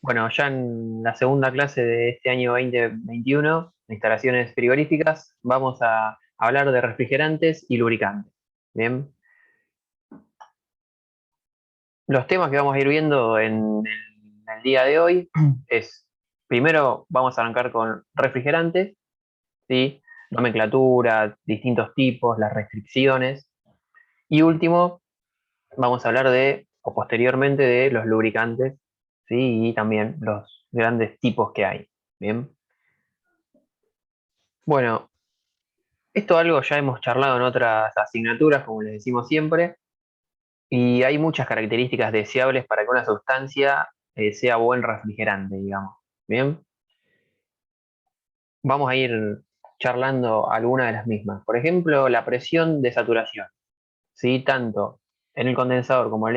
Bueno, ya en la segunda clase de este año 2021, de instalaciones frigoríficas, vamos a hablar de refrigerantes y lubricantes. Bien, los temas que vamos a ir viendo en el día de hoy es, primero vamos a arrancar con refrigerantes, ¿sí? Nomenclatura, distintos tipos, las restricciones. Y último, vamos a hablar de, o posteriormente, de los lubricantes, ¿sí? Y también los grandes tipos que hay. Bien. Bueno, esto algo ya hemos charlado en otras asignaturas, como les decimos siempre, y hay muchas características deseables para que una sustancia sea buen refrigerante, digamos. Bien, vamos a ir charlando algunas de las mismas. Por ejemplo, la presión de saturación. ¿Sí? Tanto en el condensador como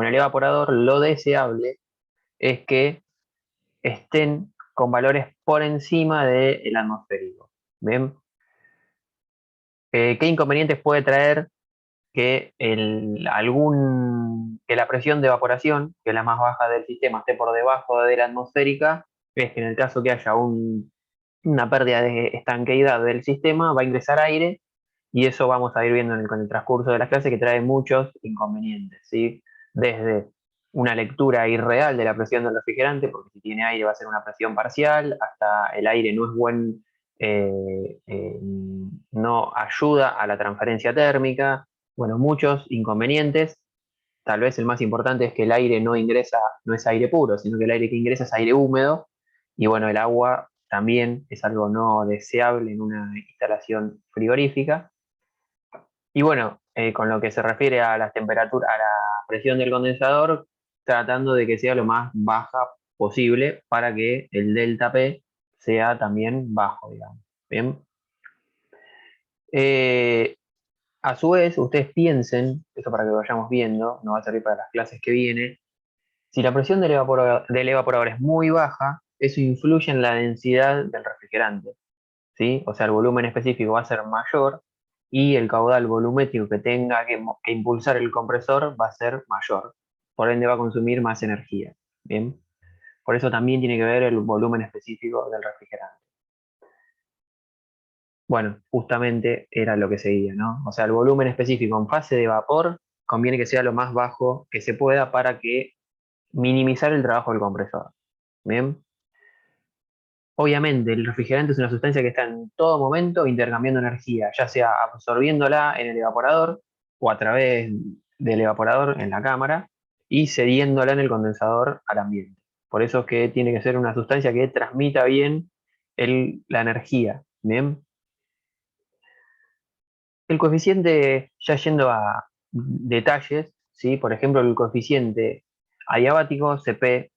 en el evaporador, lo deseable es que estén con valores por encima del atmosférico. Bien, ¿qué inconvenientes puede traer que la presión de evaporación, que es la más baja del sistema, esté por debajo de la atmosférica? Es que en el caso que haya una pérdida de estanqueidad del sistema, va a ingresar aire, y eso vamos a ir viendo con el transcurso de las clases, que trae muchos inconvenientes, ¿sí? Desde una lectura irreal de la presión del refrigerante, porque si tiene aire va a ser una presión parcial, hasta el aire no es no ayuda a la transferencia térmica. Bueno, muchos inconvenientes. Tal vez el más importante es que el aire no ingresa, no es aire puro, sino que el aire que ingresa es aire húmedo. Y bueno, el agua también es algo no deseable en una instalación frigorífica. Y bueno, con lo que se refiere a la temperatura, a la presión del condensador, tratando de que sea lo más baja posible para que el delta P sea también bajo, digamos. Bien. Eh, a su vez, ustedes piensen, esto para que lo vayamos viendo, no va a servir para las clases que vienen. Si la presión del evaporador es muy baja, eso influye en la densidad del refrigerante, ¿sí? O sea, el volumen específico va a ser mayor y el caudal volumétrico que tenga que impulsar el compresor va a ser mayor. Por ende va a consumir más energía, ¿bien? Por eso también tiene que ver el volumen específico del refrigerante. Bueno, justamente era lo que seguía, ¿no? O sea, el volumen específico en fase de vapor conviene que sea lo más bajo que se pueda para que minimizar el trabajo del compresor. Bien. Obviamente, el refrigerante es una sustancia que está en todo momento intercambiando energía, ya sea absorbiéndola en el evaporador o a través del evaporador en la cámara y cediéndola en el condensador al ambiente. Por eso es que tiene que ser una sustancia que transmita bien la energía. Bien. El coeficiente, ya yendo a detalles, ¿sí? Por ejemplo, el coeficiente adiabático, Cp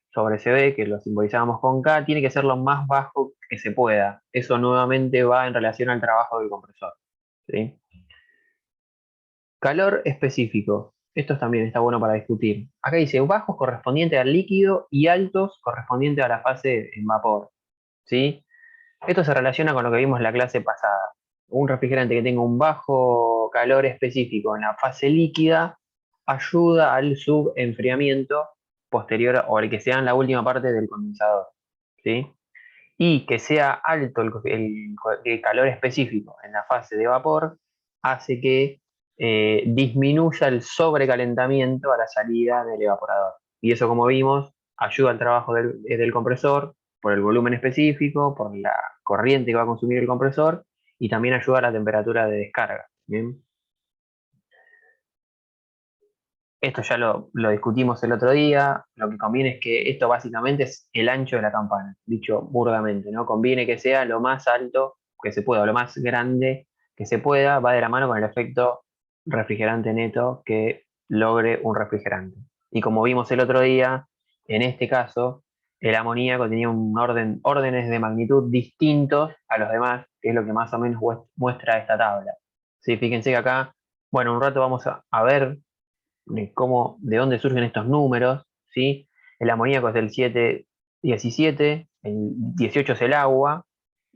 sobre CB, que lo simbolizábamos con K, tiene que ser lo más bajo que se pueda. Eso nuevamente va en relación al trabajo del compresor, ¿sí? Calor específico. Esto también está bueno para discutir. Acá dice bajos correspondiente al líquido y altos correspondiente a la fase en vapor, ¿sí? Esto se relaciona con lo que vimos en la clase pasada. Un refrigerante que tenga un bajo calor específico en la fase líquida ayuda al subenfriamiento posterior o el que sea en la última parte del condensador, ¿sí? Y que sea alto el calor específico en la fase de vapor hace que disminuya el sobrecalentamiento a la salida del evaporador. Y eso, como vimos, ayuda al trabajo del compresor por el volumen específico, por la corriente que va a consumir el compresor, y también ayuda a la temperatura de descarga. ¿Bien? Esto ya lo discutimos el otro día. Lo que conviene es que esto básicamente es el ancho de la campana, dicho burdamente, ¿no? Conviene que sea lo más alto que se pueda, o lo más grande que se pueda, va de la mano con el efecto refrigerante neto que logre un refrigerante. Y como vimos el otro día, en este caso, el amoníaco tenía órdenes de magnitud distintos a los demás, que es lo que más o menos muestra esta tabla. Sí, fíjense que acá, bueno, un rato vamos a ver de dónde surgen estos números, ¿sí? El amoníaco es del 7,17, el 18 es el agua.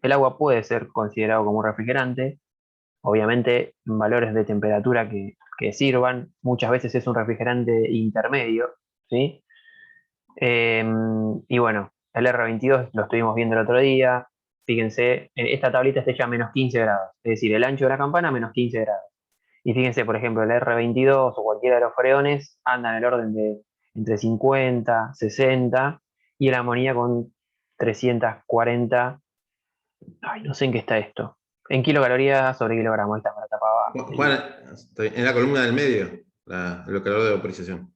El agua puede ser considerado como un refrigerante, obviamente en valores de temperatura que sirvan, muchas veces es un refrigerante intermedio, ¿sí? Y bueno, el R22 lo estuvimos viendo el otro día. Fíjense, esta tablita está hecha a -15 grados, es decir, el ancho de la campana -15 grados. Y fíjense, por ejemplo, el R22 o cualquiera de los freones anda en el orden de entre 50, 60 y el amoníaco con 340. Ay, no sé en qué está esto. En kilocalorías sobre kilogramo, ahí está para tapar abajo. Juan, en la columna del medio, el calor de vaporización.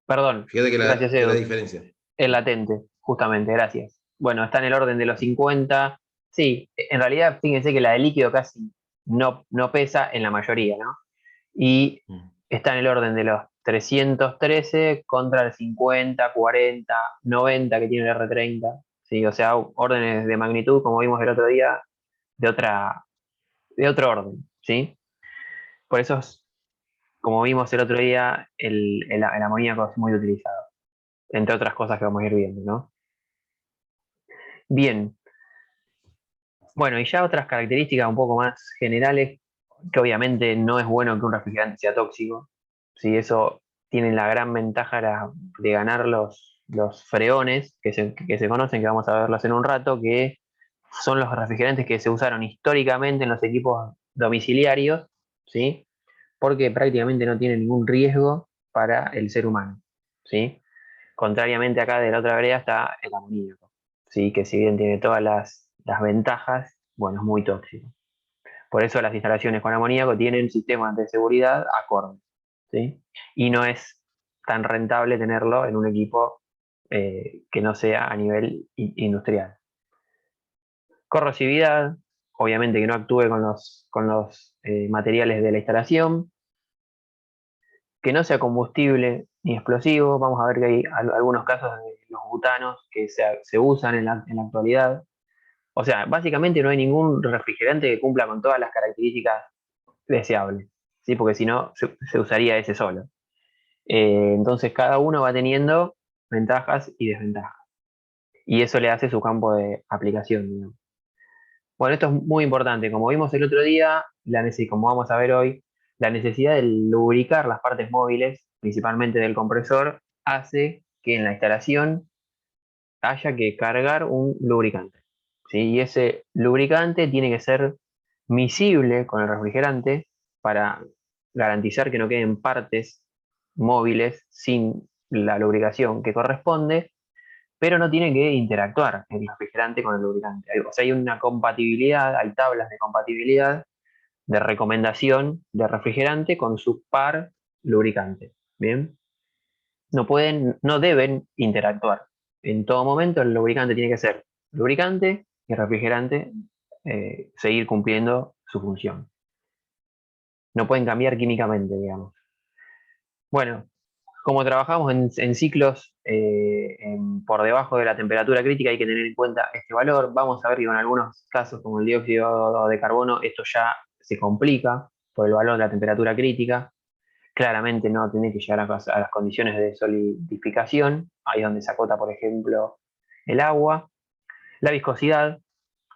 Perdón, Fíjate gracias que la Edu. diferencia. El latente, justamente, gracias. Bueno, está en el orden de los 50. Sí, en realidad fíjense que la de líquido casi no pesa en la mayoría, ¿no? Y Mm. está en el orden de los 313 contra el 50, 40, 90 que tiene el R30. Sí, o sea, órdenes de magnitud, como vimos el otro día, de otra, de otro orden, ¿sí? Por eso, como vimos el otro día, el amoníaco es muy utilizado, entre otras cosas que vamos a ir viendo, ¿no? Bien, bueno, y ya otras características un poco más generales, que obviamente no es bueno que un refrigerante sea tóxico, ¿sí? Eso tiene la gran ventaja de ganar los freones que se conocen, que vamos a verlos en un rato, que son los refrigerantes que se usaron históricamente en los equipos domiciliarios, ¿sí? Porque prácticamente no tienen ningún riesgo para el ser humano, ¿sí? Contrariamente acá de la otra vereda está el amoníaco, ¿sí? Que si bien tiene todas las ventajas, bueno, es muy tóxico. Por eso las instalaciones con amoníaco tienen sistemas de seguridad acordes, ¿sí? Y no es tan rentable tenerlo en un equipo que no sea a nivel industrial. Corrosividad, obviamente que no actúe con los materiales de la instalación, que no sea combustible ni explosivo. Vamos a ver que hay algunos casos de los butanos que se usan en la actualidad. O sea, básicamente no hay ningún refrigerante que cumpla con todas las características deseables, ¿sí? Porque si no, se usaría ese solo. Entonces cada uno va teniendo ventajas y desventajas. Y eso le hace su campo de aplicación, digamos. Bueno, esto es muy importante. Como vimos el otro día, como vamos a ver hoy, la necesidad de lubricar las partes móviles, principalmente del compresor, hace que en la instalación haya que cargar un lubricante, ¿sí? Y ese lubricante tiene que ser miscible con el refrigerante para garantizar que no queden partes móviles sin la lubricación que corresponde, pero no tiene que interactuar el refrigerante con el lubricante. O sea, hay una compatibilidad, hay tablas de compatibilidad de recomendación de refrigerante con su par lubricante. Bien, no deben interactuar. En todo momento el lubricante tiene que ser lubricante y el refrigerante seguir cumpliendo su función. No pueden cambiar químicamente, digamos. Bueno, como trabajamos en ciclos por debajo de la temperatura crítica, hay que tener en cuenta este valor. Vamos a ver que con algunos casos, como el dióxido de carbono, esto ya se complica por el valor de la temperatura crítica. Claramente no tiene que llegar a las condiciones de solidificación, ahí es donde se acota, por ejemplo, el agua. La viscosidad,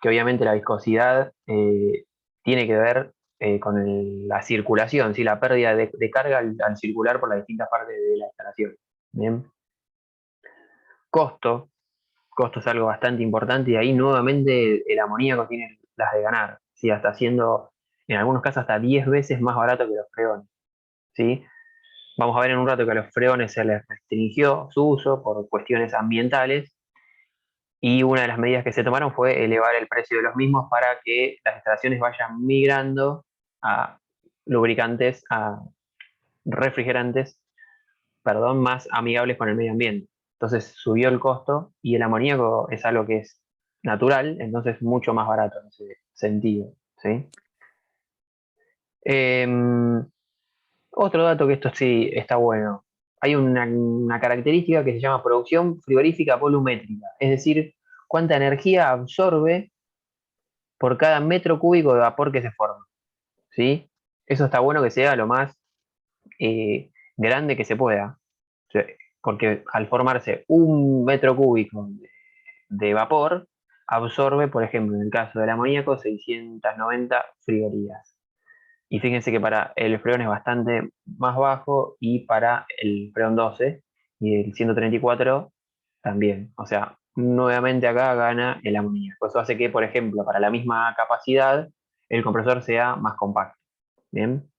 que obviamente la viscosidad tiene que ver con la circulación, ¿sí? La pérdida de carga al circular por las distintas partes de la instalación. Bien. Costo, costo es algo bastante importante y ahí nuevamente el amoníaco tiene las de ganar, ¿sí? Hasta siendo, en algunos casos, hasta 10 veces más barato que los freones, ¿sí? Vamos a ver en un rato que a los freones se les restringió su uso por cuestiones ambientales y una de las medidas que se tomaron fue elevar el precio de los mismos para que las instalaciones vayan migrando a lubricantes, a refrigerantes, perdón, más amigables con el medio ambiente. Entonces subió el costo y el amoníaco es algo que es natural, entonces mucho más barato en ese sentido, ¿sí? Em, Otro dato que esto sí está bueno. Hay una característica que se llama producción frigorífica volumétrica, es decir, cuánta energía absorbe por cada metro cúbico de vapor que se forma, ¿sí? Eso está bueno que sea lo más grande que se pueda, ¿sí? Porque al formarse un metro cúbico de vapor, absorbe, por ejemplo, en el caso del amoníaco, 690 frigorías. Y fíjense que para el freón es bastante más bajo y para el freón 12 y el 134 también. O sea, nuevamente acá gana el amoníaco. Eso hace que, por ejemplo, para la misma capacidad, el compresor sea más compacto. Bien.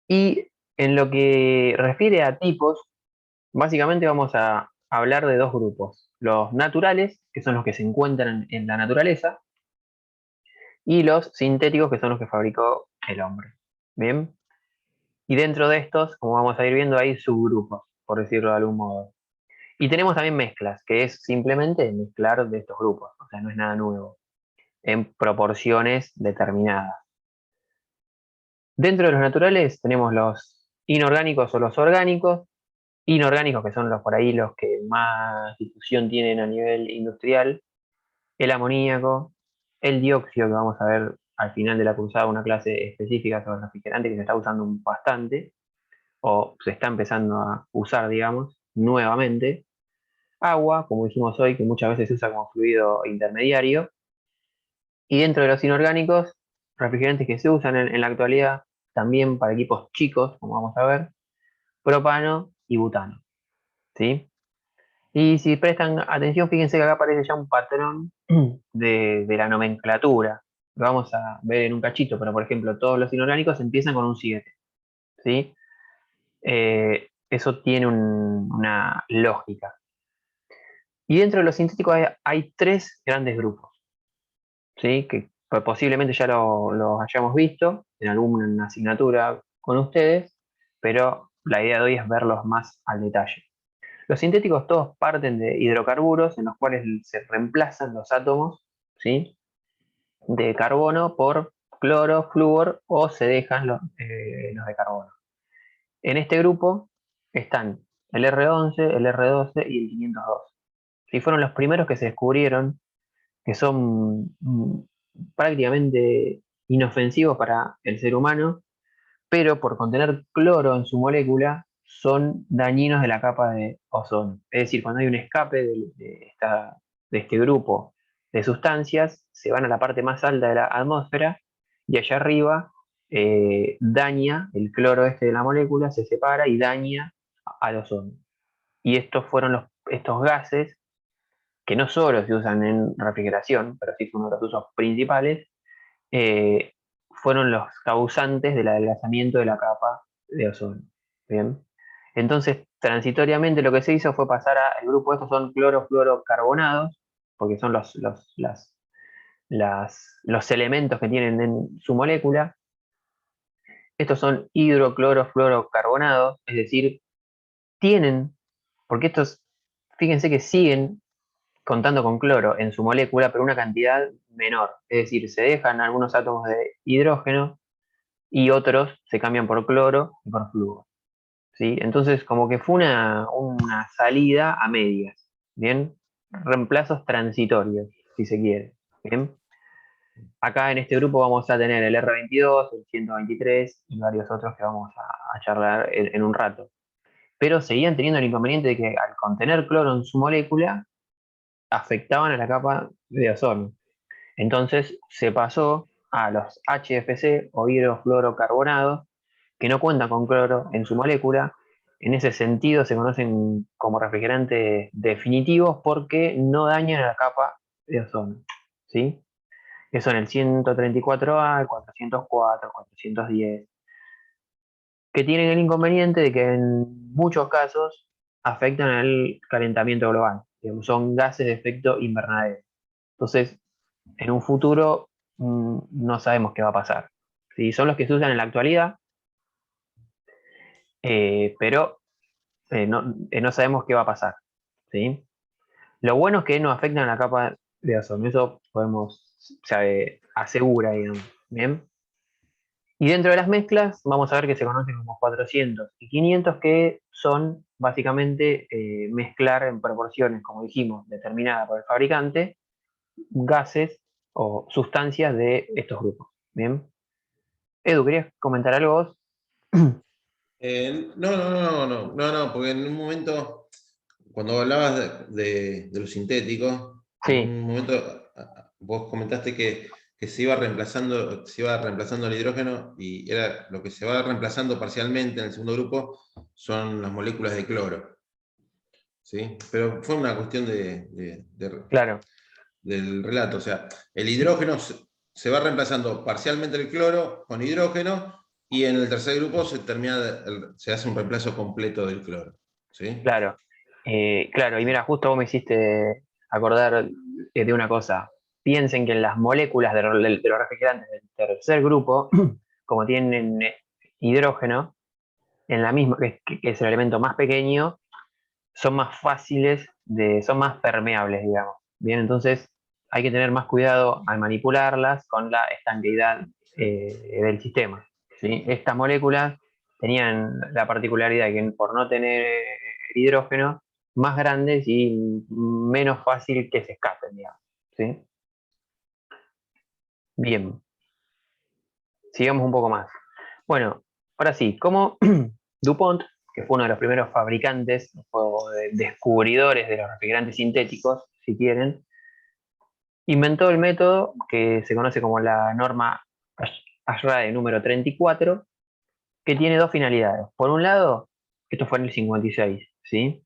Y en lo que refiere a tipos, básicamente vamos a hablar de dos grupos. Los naturales, que son los que se encuentran en la naturaleza, y los sintéticos, que son los que fabricó el hombre. Bien. Y dentro de estos, como vamos a ir viendo, hay subgrupos, por decirlo de algún modo. Y tenemos también mezclas, que es simplemente mezclar de estos grupos, o sea, no es nada nuevo, en proporciones determinadas. Dentro de los naturales tenemos los inorgánicos o los orgánicos. Inorgánicos, que son los por ahí los que más difusión tienen a nivel industrial, el amoníaco, el dióxido, que vamos a ver al final de la cursada una clase específica sobre refrigerante que se está usando bastante, o se está empezando a usar, digamos, nuevamente. Agua, como dijimos hoy, que muchas veces se usa como fluido intermediario. Y dentro de los inorgánicos, refrigerantes que se usan en la actualidad, también para equipos chicos, como vamos a ver, propano y butano. ¿Sí? Y si prestan atención, fíjense que acá aparece ya un patrón de la nomenclatura. Lo vamos a ver en un cachito, pero por ejemplo, todos los inorgánicos empiezan con un 7. ¿Sí? Eso tiene una lógica. Y dentro de los sintéticos hay tres grandes grupos, ¿sí? Que posiblemente ya los hayamos visto en alguna asignatura con ustedes, pero la idea de hoy es verlos más al detalle. Los sintéticos todos parten de hidrocarburos en los cuales se reemplazan los átomos, ¿sí? De carbono por cloro, flúor o se dejan los de carbono. En este grupo están el R11, el R12 y el 502. ¿Sí? Fueron los primeros que se descubrieron que son prácticamente inofensivos para el ser humano, pero por contener cloro en su molécula son dañinos de la capa de ozono. Es decir, cuando hay un escape de este grupo de sustancias, se van a la parte más alta de la atmósfera y allá arriba daña el cloro este de la molécula, se separa y daña al ozono. Y estos fueron estos gases que no solo se usan en refrigeración, pero sí es uno de los usos principales, eh, fueron los causantes del adelgazamiento de la capa de ozono. Bien. Entonces, transitoriamente lo que se hizo fue pasar al grupo, estos son clorofluorocarbonados, porque son los elementos que tienen en su molécula. Estos son hidroclorofluorocarbonados, es decir, tienen, porque estos, fíjense que siguen contando con cloro en su molécula, pero una cantidad menor. Es decir, se dejan algunos átomos de hidrógeno y otros se cambian por cloro y por flúor. ¿Sí? Entonces, como que fue una salida a medias. ¿Bien? Reemplazos transitorios, si se quiere. ¿Bien? Acá en este grupo vamos a tener el R22, el 123 y varios otros que vamos a charlar en un rato. Pero seguían teniendo el inconveniente de que al contener cloro en su molécula, afectaban a la capa de ozono. Entonces se pasó a los HFC o hidrofluorocarbonados que no cuentan con cloro en su molécula. En ese sentido se conocen como refrigerantes definitivos porque no dañan a la capa de ozono. ¿Sí? Que son el 134A, el 404, el 410, que tienen el inconveniente de que en muchos casos afectan al calentamiento global. Digamos, son gases de efecto invernadero. Entonces, en un futuro no sabemos qué va a pasar. ¿Sí? Son los que se usan en la actualidad, pero no sabemos qué va a pasar. ¿Sí? Lo bueno es que no afectan a la capa de ozono, eso se asegura, digamos. ¿Bien? Y dentro de las mezclas vamos a ver que se conocen como 400 y 500, que son básicamente mezclar en proporciones, como dijimos, determinadas por el fabricante, gases o sustancias de estos grupos. ¿Bien? Edu, ¿querías comentar algo vos? No, porque en un momento, cuando hablabas de los sintéticos, en Sí, un momento vos comentaste que se iba reemplazando el hidrógeno y era lo que se va reemplazando parcialmente en el segundo grupo, son las moléculas de cloro. ¿Sí? Pero fue una cuestión Claro, del relato. O sea, el hidrógeno se va reemplazando parcialmente el cloro con hidrógeno, y en el tercer grupo se hace un reemplazo completo del cloro. ¿Sí? claro. Claro, y mira, justo vos me hiciste acordar de una cosa. Piensen que en las moléculas de los refrigerantes del tercer grupo, como tienen hidrógeno, en la misma, que es el elemento más pequeño, son más fáciles son más permeables, digamos. Bien, entonces hay que tener más cuidado al manipularlas con la estanqueidad del sistema. ¿Sí? Estas moléculas tenían la particularidad de que por no tener hidrógeno, más grandes y menos fácil que se escapen, digamos. ¿Sí? Bien, sigamos un poco más. Bueno, ahora sí, como DuPont, que fue uno de los primeros fabricantes o descubridores de los refrigerantes sintéticos, si quieren, inventó el método que se conoce como la norma ASHRAE número 34, que tiene dos finalidades. Por un lado, esto fue en el 56, ¿sí?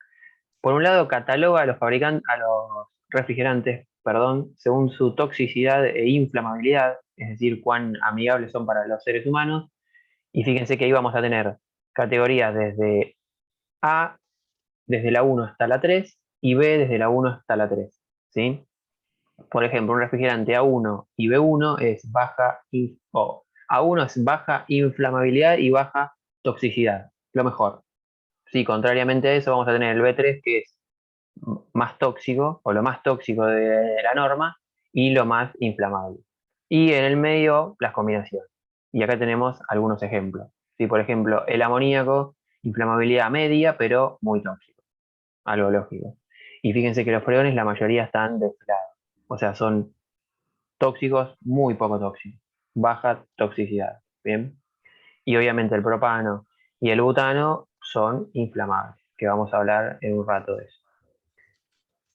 Por un lado, cataloga a los fabricantes, a los refrigerantes, perdón, según su toxicidad e inflamabilidad, es decir, cuán amigables son para los seres humanos. Y fíjense que ahí vamos a tener categorías desde A, desde la 1 hasta la 3, y B desde la 1 hasta la 3, ¿sí? Por ejemplo, un refrigerante A1 y B1 es A1 es baja inflamabilidad y baja toxicidad, lo mejor. Sí, contrariamente a eso vamos a tener el B3, que es más tóxico o lo más tóxico de la norma y lo más inflamable. Y en el medio las combinaciones. Y acá tenemos algunos ejemplos. ¿Sí? Por ejemplo, el amoníaco, inflamabilidad media, pero muy tóxico, algo lógico. Y fíjense que los freones, la mayoría están destilados, o sea, son tóxicos, muy poco tóxicos, baja toxicidad. Bien. Y obviamente el propano y el butano son inflamables, que vamos a hablar en un rato de eso.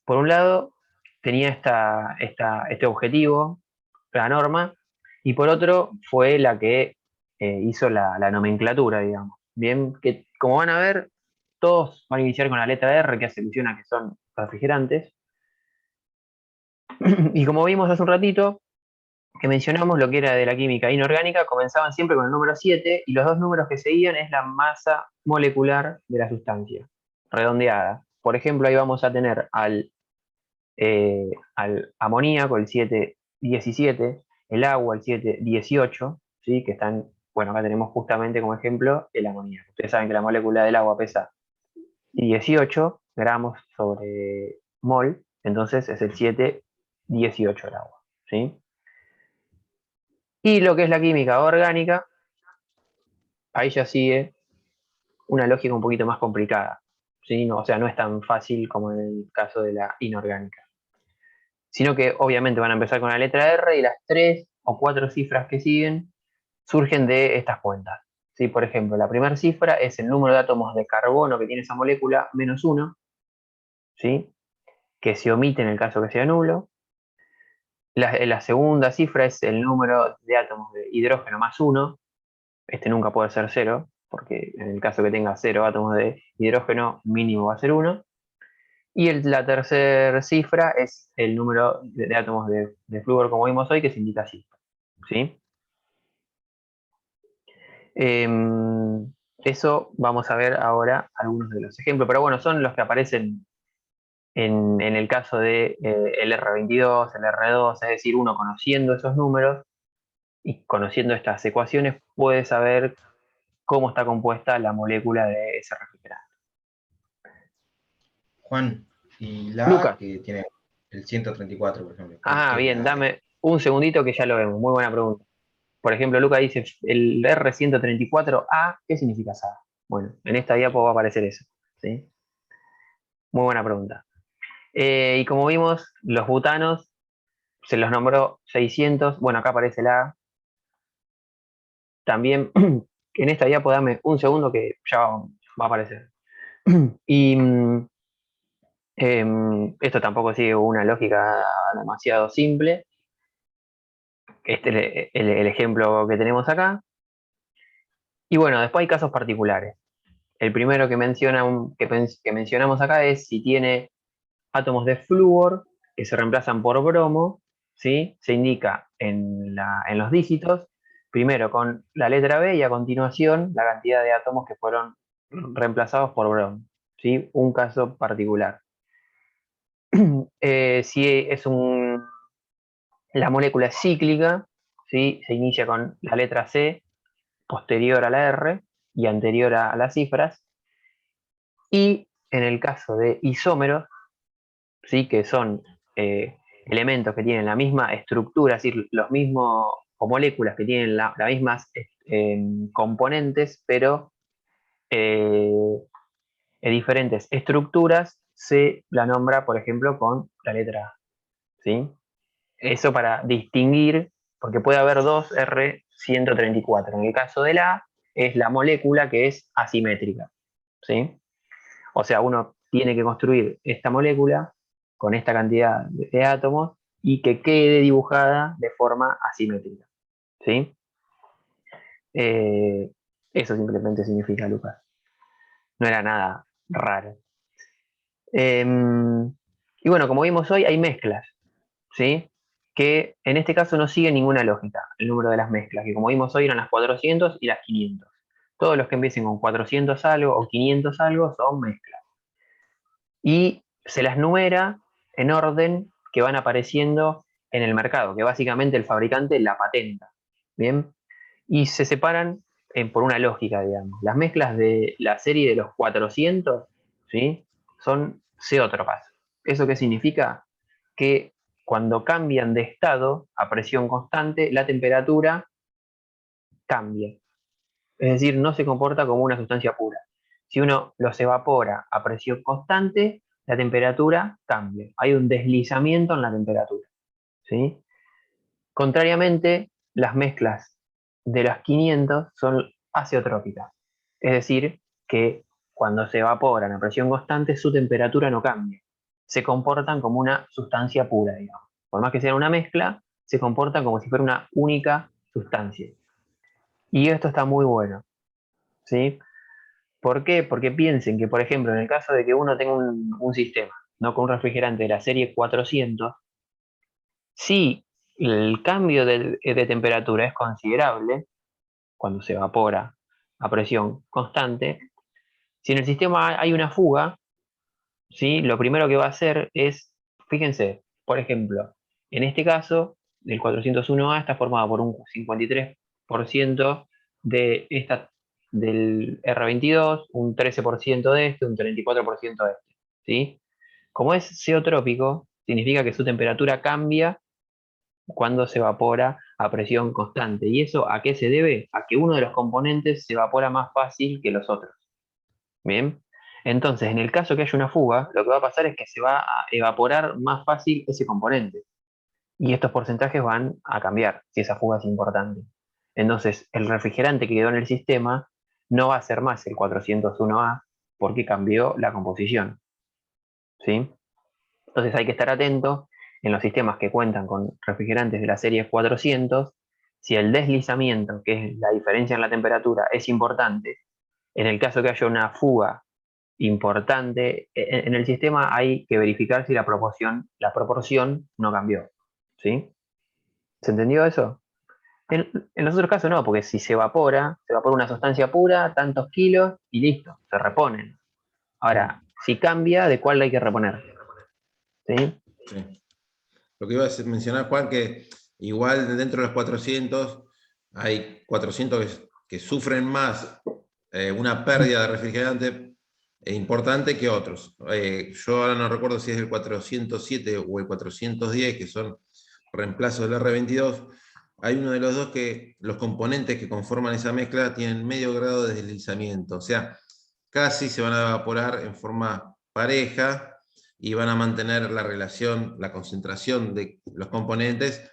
Por un lado, tenía este objetivo, la norma, y por otro fue la que hizo la nomenclatura, digamos. Bien, que como van a ver, todos van a iniciar con la letra R, que hace alusión a que son refrigerantes. Y como vimos hace un ratito, que mencionamos lo que era de la química inorgánica, comenzaban siempre con el número 7 y los dos números que seguían es la masa molecular de la sustancia, redondeada. Por ejemplo, ahí vamos a tener al amoníaco, el 717, el agua, el 718, ¿sí? Que están, bueno, acá tenemos justamente como ejemplo el amoníaco. Ustedes saben que la molécula del agua pesa 18 gramos sobre mol, entonces es el 718 el agua, ¿sí? Y lo que es la química orgánica, ahí ya sigue una lógica un poquito más complicada, ¿sí? No, o sea, no es tan fácil como en el caso de la inorgánica, sino que obviamente van a empezar con la letra R y las 3 o 4 cifras que siguen surgen de estas cuentas. ¿Sí? Por ejemplo, la primera cifra es el número de átomos de carbono que tiene esa molécula, -1, ¿sí? Que se omite en el caso que sea nulo. La segunda cifra es el número de átomos de hidrógeno +1. Este nunca puede ser 0, porque en el caso que tenga 0 átomos de hidrógeno, mínimo va a ser 1. Y la tercera cifra es el número de átomos de flúor, como vimos hoy, que se indica así, ¿sí? Eso vamos a ver ahora algunos de los ejemplos, pero bueno, son los que aparecen en el caso de el R22, el R2, es decir, uno conociendo esos números y conociendo estas ecuaciones puede saber cómo está compuesta la molécula de ese refrigerante. Juan, y la A Lucas, que tiene el 134, por ejemplo. ah, ¿Qué es bien, la A? dame un segundito que ya lo vemos, muy buena pregunta. Por ejemplo, Lucas dice, el R134A, ¿qué significa esa? Bueno, en esta diapo va a aparecer eso, ¿sí? Muy buena pregunta. Y como vimos, los butanos se los nombró 600. Bueno, acá aparece la A. También en esta diapo dame un segundo que ya va a aparecer. Y esto tampoco sigue una lógica demasiado simple. Este es el ejemplo que tenemos acá. Y bueno, después hay casos particulares. El primero que mencionamos acá es si tiene átomos de flúor que se reemplazan por bromo, ¿sí? Se indica en los dígitos, primero con la letra B y a continuación la cantidad de átomos que fueron reemplazados por bromo, ¿sí? Un caso particular. Si es la molécula es cíclica, ¿sí? Se inicia con la letra C, posterior a la R y anterior a las cifras. Y en el caso de isómeros, ¿sí? Que son elementos que tienen la misma estructura, es decir, los mismos, o moléculas que tienen las mismas componentes, pero eh, diferentes estructuras, se la nombra, por ejemplo, con la letra A, ¿sí? Eso para distinguir, porque puede haber dos R134. En el caso de la A, es la molécula que es asimétrica, ¿sí? O sea, uno tiene que construir esta molécula con esta cantidad de átomos y que quede dibujada de forma asimétrica, ¿sí? Eh, Eso simplemente significa, Lucas. No era nada raro. Y bueno, como vimos hoy, hay mezclas, ¿sí? Que en este caso no sigue ninguna lógica, el número de las mezclas, que como vimos hoy eran las 400 y las 500. Todos los que empiecen con 400 algo o 500 algo son mezclas. Y se las numera en orden que van apareciendo en el mercado, que básicamente el fabricante la patenta. ¿Bien? Y se separan por una lógica, digamos. Las mezclas de la serie de los 400, ¿sí? Son ceótropas. ¿Eso qué significa? Que cuando cambian de estado a presión constante, la temperatura cambia. Es decir, no se comporta como una sustancia pura. Si uno los evapora a presión constante, la temperatura cambia. Hay un deslizamiento en la temperatura, ¿sí? Contrariamente, las mezclas de las 500 son azeotrópicas. Es decir, que cuando se evaporan a presión constante, su temperatura no cambia. Se comportan como una sustancia pura, digamos. Por más que sea una mezcla, se comportan como si fuera una única sustancia. Y esto está muy bueno, ¿sí? ¿Por qué? Porque piensen que, por ejemplo, en el caso de que uno tenga un sistema, no con un refrigerante de la serie 400, si el cambio de temperatura es considerable, cuando se evapora a presión constante, si en el sistema hay una fuga, ¿sí? Lo primero que va a hacer es, fíjense, por ejemplo, en este caso, el 401A está formado por un 53% de del R22, un 13% de este, un 34% de este, ¿sí? Como es ceotrópico, significa que su temperatura cambia cuando se evapora a presión constante. ¿Y eso a qué se debe? A que uno de los componentes se evapora más fácil que los otros. Bien. Entonces, en el caso que haya una fuga, lo que va a pasar es que se va a evaporar más fácil ese componente. Y estos porcentajes van a cambiar si esa fuga es importante. Entonces, el refrigerante que quedó en el sistema no va a ser más el 401A porque cambió la composición, ¿sí? Entonces hay que estar atento en los sistemas que cuentan con refrigerantes de la serie 400, si el deslizamiento, que es la diferencia en la temperatura, es importante. En el caso que haya una fuga importante en el sistema, hay que verificar si la proporción no cambió, ¿sí? ¿Se entendió eso? En los otros casos no, porque si se evapora una sustancia pura, tantos kilos y listo, se reponen. Ahora, si cambia, ¿de cuál hay que reponer? ¿Sí? Sí. Lo que iba a mencionar, Juan, que igual dentro de los 400 hay 400 que sufren más una pérdida de refrigerante importante que otros. Yo ahora no recuerdo si es el 407 o el 410, que son reemplazos del R22. Hay uno de los dos que los componentes que conforman esa mezcla tienen medio grado de deslizamiento, o sea, casi se van a evaporar en forma pareja y van a mantener la relación, la concentración de los componentes,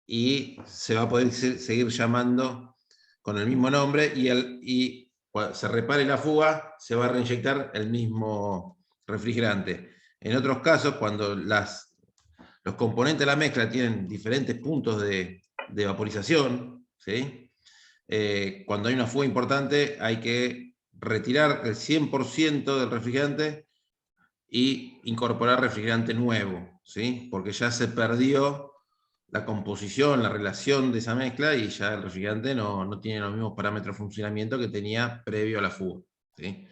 y se va a poder seguir llamando con el mismo nombre, y cuando se repare la fuga, se va a reinyectar el mismo refrigerante. En otros casos, cuando los componentes de la mezcla tienen diferentes puntos de vaporización, ¿sí? Cuando hay una fuga importante, hay que retirar el 100% del refrigerante y incorporar refrigerante nuevo, ¿sí? Porque ya se perdió la composición, la relación de esa mezcla y ya el refrigerante no tiene los mismos parámetros de funcionamiento que tenía previo a la fuga, ¿sí?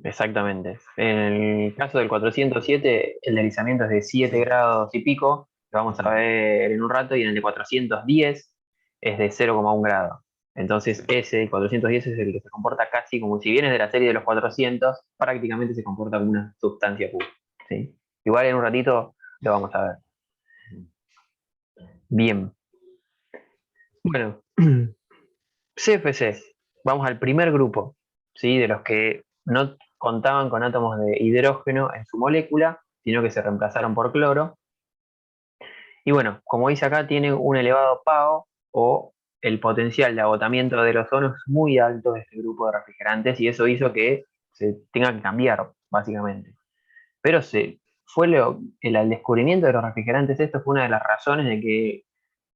Exactamente. En el caso del 407, el deslizamiento es de 7 grados y pico, lo vamos a ver en un rato, y en el de 410 es de 0,1 grado. Entonces ese 410 es el que se comporta casi como si vienes de la serie de los 400, prácticamente se comporta como una sustancia pura, ¿sí? Igual en un ratito lo vamos a ver. Bien. Bueno, CFC. Vamos al primer grupo, ¿sí? De los que no contaban con átomos de hidrógeno en su molécula, sino que se reemplazaron por cloro. Y bueno, como dice acá, tienen un elevado PAO, o el potencial de agotamiento del ozono es muy alto de este grupo de refrigerantes, y eso hizo que se tenga que cambiar, básicamente. Pero el descubrimiento de los refrigerantes, esto fue una de las razones de que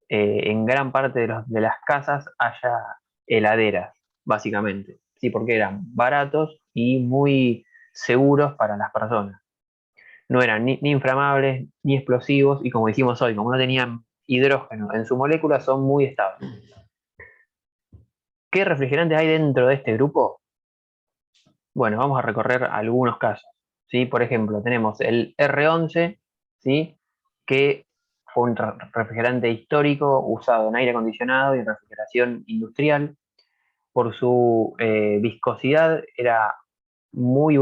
en gran parte de las casas haya heladeras, básicamente. Sí, porque eran baratos y muy seguros para las personas. No eran ni inflamables ni explosivos, y como dijimos hoy, como no tenían hidrógeno en su molécula, son muy estables. ¿Qué refrigerantes hay dentro de este grupo? Bueno, vamos a recorrer algunos casos, ¿sí? Por ejemplo, tenemos el R11, ¿sí? Que fue un refrigerante histórico usado en aire acondicionado y en refrigeración industrial. Por su viscosidad era muy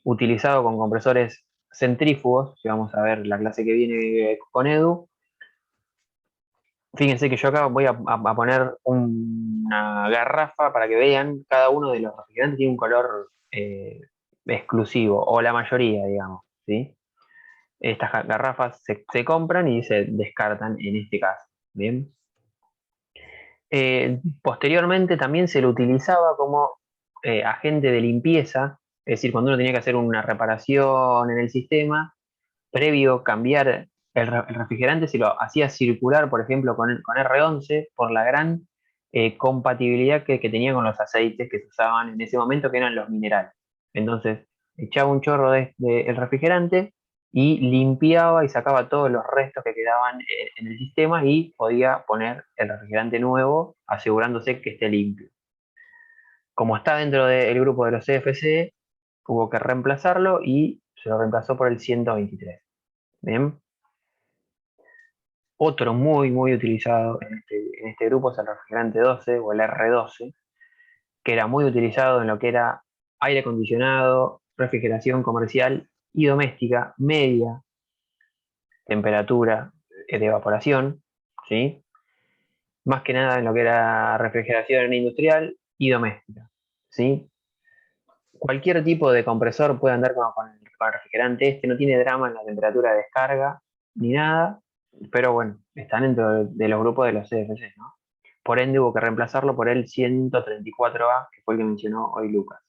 utilizado con compresores centrífugos, si vamos a ver la clase que viene con Edu. Fíjense que yo acá voy a poner una garrafa para que vean, cada uno de los refrigerantes tiene un color exclusivo, o la mayoría, digamos, ¿sí? Estas garrafas se compran y se descartan en este caso, ¿bien? Posteriormente también se lo utilizaba como agente de limpieza, es decir, cuando uno tenía que hacer una reparación en el sistema, previo cambiar el refrigerante, se lo hacía circular, por ejemplo, con R11, por la gran compatibilidad que tenía con los aceites que se usaban en ese momento, que eran los minerales. Entonces, echaba un chorro el refrigerante y limpiaba y sacaba todos los restos que quedaban en el sistema, y podía poner el refrigerante nuevo asegurándose que esté limpio. Como está dentro del grupo de los CFC, hubo que reemplazarlo y se lo reemplazó por el 123. Bien. Otro muy utilizado en este grupo es el refrigerante 12, o el R12, que era muy utilizado en lo que era aire acondicionado, refrigeración comercial y doméstica, media temperatura de evaporación, ¿sí? Más que nada en lo que era refrigeración industrial y doméstica, ¿sí? Cualquier tipo de compresor puede andar con el refrigerante. Este no tiene drama en la temperatura de descarga ni nada, pero bueno, están dentro de los grupos de los CFC, ¿no? Por ende hubo que reemplazarlo por el 134A, que fue el que mencionó hoy Lucas.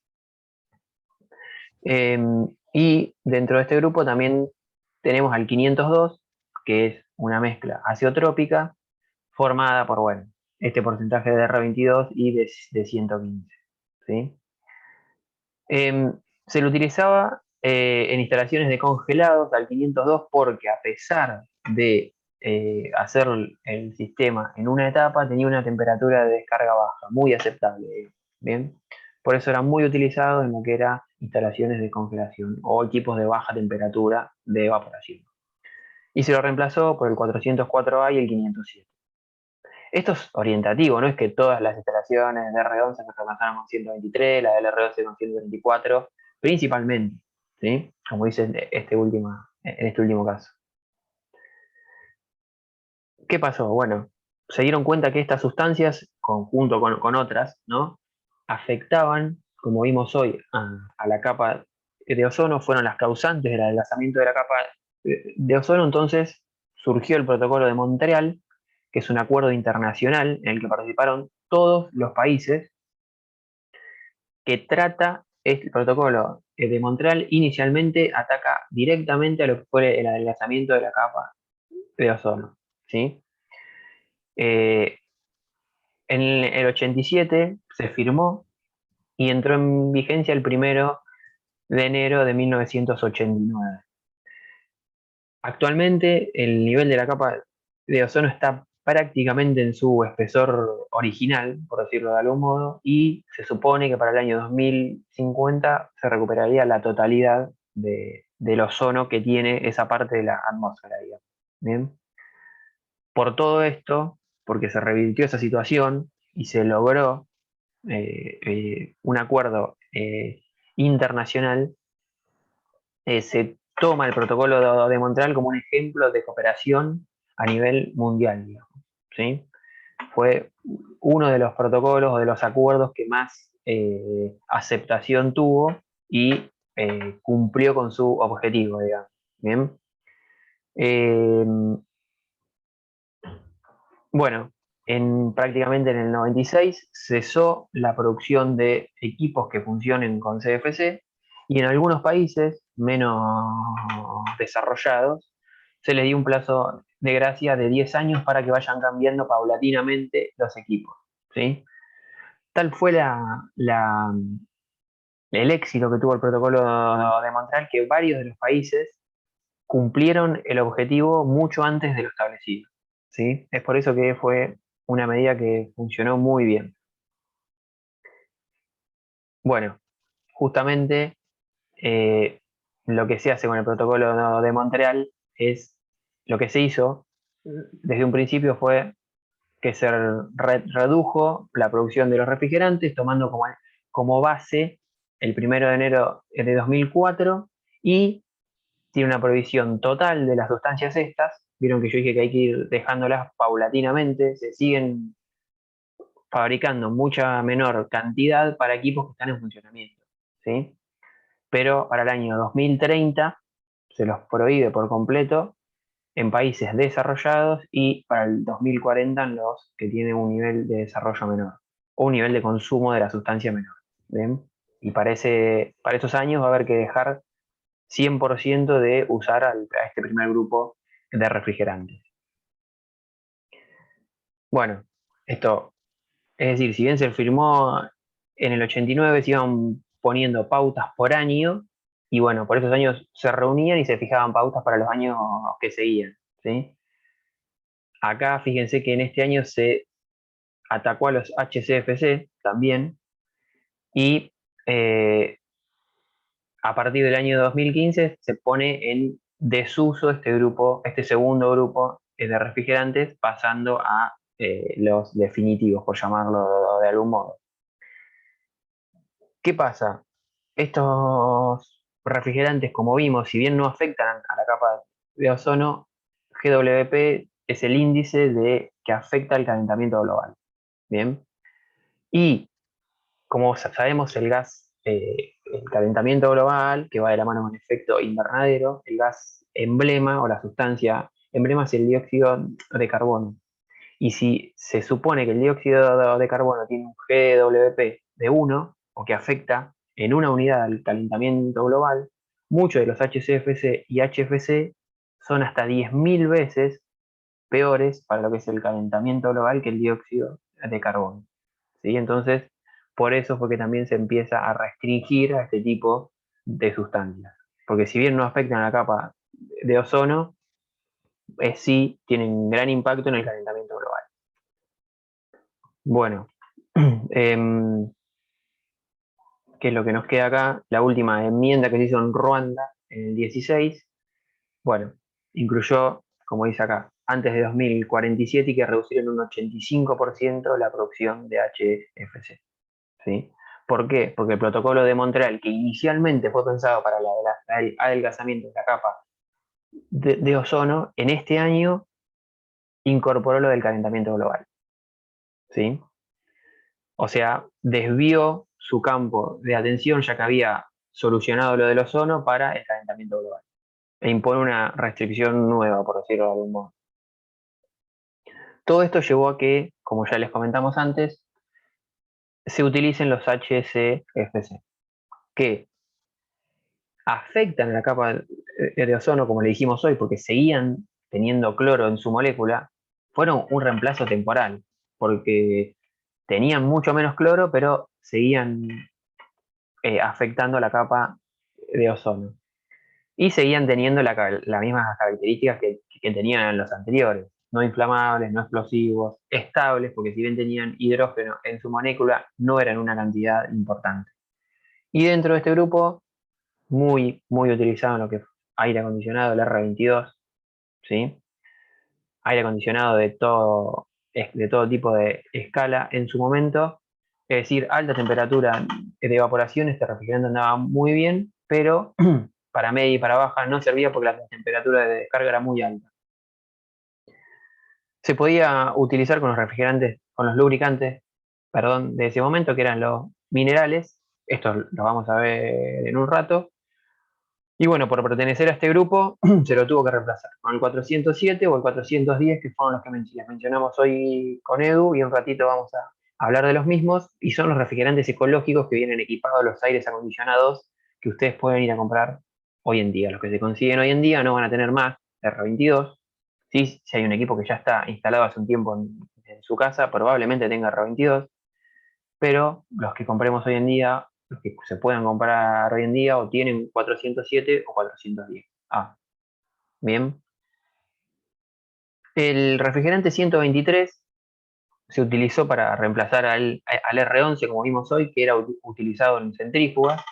Y dentro de este grupo también tenemos al 502, que es una mezcla azeotrópica formada por, bueno, este porcentaje de R22 y de 115, ¿sí? Se lo utilizaba en instalaciones de congelados al 502, porque a pesar de hacer el sistema en una etapa, tenía una temperatura de descarga baja, muy aceptable, ¿bien? Por eso era muy utilizado en lo que era instalaciones de congelación o equipos de baja temperatura de evaporación. Y se lo reemplazó por el 404A y el 507. Esto es orientativo, no es que todas las instalaciones de R11 se reemplazaron con 123, la del R12 con 134, principalmente, ¿sí? Como dice en este último caso. ¿Qué pasó? Bueno, se dieron cuenta que estas sustancias, junto con otras, ¿no? Afectaban, como vimos hoy, a la capa de ozono, fueron las causantes del adelgazamiento de la capa de ozono. Entonces surgió el Protocolo de Montreal, que es un acuerdo internacional en el que participaron todos los países, que trata este protocolo de Montreal. Inicialmente ataca directamente a lo que fue el adelgazamiento de la capa de ozono, ¿sí? En el 87 se firmó y entró en vigencia el 1 de enero de 1989. Actualmente el nivel de la capa de ozono está prácticamente en su espesor original, por decirlo de algún modo, y se supone que para el año 2050 se recuperaría la totalidad del ozono que tiene esa parte de la atmósfera, digamos. Bien. Por todo esto, porque se revirtió esa situación y se logró un acuerdo internacional, se toma el protocolo de Montreal como un ejemplo de cooperación a nivel mundial, digamos, ¿sí? Fue uno de los protocolos o de los acuerdos que más aceptación tuvo y cumplió con su objetivo, digamos. Bien. Eh, bueno, prácticamente en el 96 cesó la producción de equipos que funcionen con CFC y en algunos países menos desarrollados se les dio un plazo de gracia de 10 años para que vayan cambiando paulatinamente los equipos, ¿sí? Tal fue el éxito que tuvo el protocolo de Montreal que varios de los países cumplieron el objetivo mucho antes de lo establecido, ¿sí? Es por eso que fue una medida que funcionó muy bien. Bueno, justamente lo que se hace con el protocolo de Montreal es lo que se hizo desde un principio fue que se redujo la producción de los refrigerantes tomando como base el 1 de enero de 2004 y tiene una prohibición total de las sustancias estas. Vieron que yo dije que hay que ir dejándolas paulatinamente, se siguen fabricando mucha menor cantidad para equipos que están en funcionamiento, ¿sí? Pero para el año 2030 se los prohíbe por completo en países desarrollados y para el 2040 en los que tienen un nivel de desarrollo menor o un nivel de consumo de la sustancia menor. ¿Bien? Y para esos años va a haber que dejar 100% de usar a este primer grupo de refrigerantes. Bueno, esto, es decir, si bien se firmó en el 89, se iban poniendo pautas por año, y bueno, por esos años se reunían y se fijaban pautas para los años que seguían, ¿sí? Acá fíjense que en este año se atacó a los HCFC también, y eh, a partir del año 2015 se pone en desuso este grupo, este segundo grupo de refrigerantes, pasando a los definitivos, por llamarlo de algún modo. ¿Qué pasa? Estos refrigerantes, como vimos, si bien no afectan a la capa de ozono, GWP es el índice que afecta al calentamiento global. Bien. Y como sabemos, el calentamiento global, que va de la mano con el efecto invernadero, el gas emblema o la sustancia emblema es el dióxido de carbono. Y si se supone que el dióxido de carbono tiene un GWP de 1, o que afecta en una unidad al calentamiento global, muchos de los HCFC y HFC son hasta 10.000 veces peores para lo que es el calentamiento global que el dióxido de carbono, ¿sí? Entonces, por eso fue que también se empieza a restringir a este tipo de sustancias. Porque si bien no afectan a la capa de ozono, sí tienen gran impacto en el calentamiento global. Bueno, ¿qué es lo que nos queda acá? La última enmienda que se hizo en Ruanda en el 16, bueno, incluyó, como dice acá, antes de 2047 y que reducir en un 85% la producción de HFC, ¿sí? ¿Por qué? Porque el protocolo de Montreal, que inicialmente fue pensado para el adelgazamiento de la capa de ozono, en este año incorporó lo del calentamiento global, ¿sí? O sea, desvió su campo de atención, ya que había solucionado lo del ozono, para el calentamiento global. E impone una restricción nueva, por decirlo de algún modo. Todo esto llevó a que, como ya les comentamos antes, se utilicen los HCFC, que afectan la capa de ozono, como le dijimos hoy, porque seguían teniendo cloro en su molécula, fueron un reemplazo temporal, porque tenían mucho menos cloro, pero seguían afectando la capa de ozono. Y seguían teniendo las mismas características que tenían los anteriores. No inflamables, no explosivos, estables, porque si bien tenían hidrógeno en su molécula, no eran una cantidad importante. Y dentro de este grupo, muy utilizado en lo que es aire acondicionado, el R22, ¿sí? Aire acondicionado de todo tipo de escala en su momento. Es decir, alta temperatura de evaporación, este refrigerante andaba muy bien, pero para media y para baja no servía porque la temperatura de descarga era muy alta. Se podía utilizar con los refrigerantes, con los lubricantes, perdón, de ese momento, que eran los minerales. Esto lo vamos a ver en un rato. Y bueno, por pertenecer a este grupo, se lo tuvo que reemplazar con el 407 o el 410, que fueron los que les mencionamos hoy con Edu, y un ratito vamos a hablar de los mismos, y son los refrigerantes ecológicos que vienen equipados los aires acondicionados que ustedes pueden ir a comprar hoy en día. Los que se consiguen hoy en día no van a tener más R22. ¿Sí? Si hay un equipo que ya está instalado hace un tiempo en su casa, probablemente tenga R22, pero los que compremos hoy en día, los que se puedan comprar hoy en día, o tienen 407 o 410. Ah, bien. El refrigerante 123 se utilizó para reemplazar al R11, como vimos hoy, que era utilizado en centrífugas,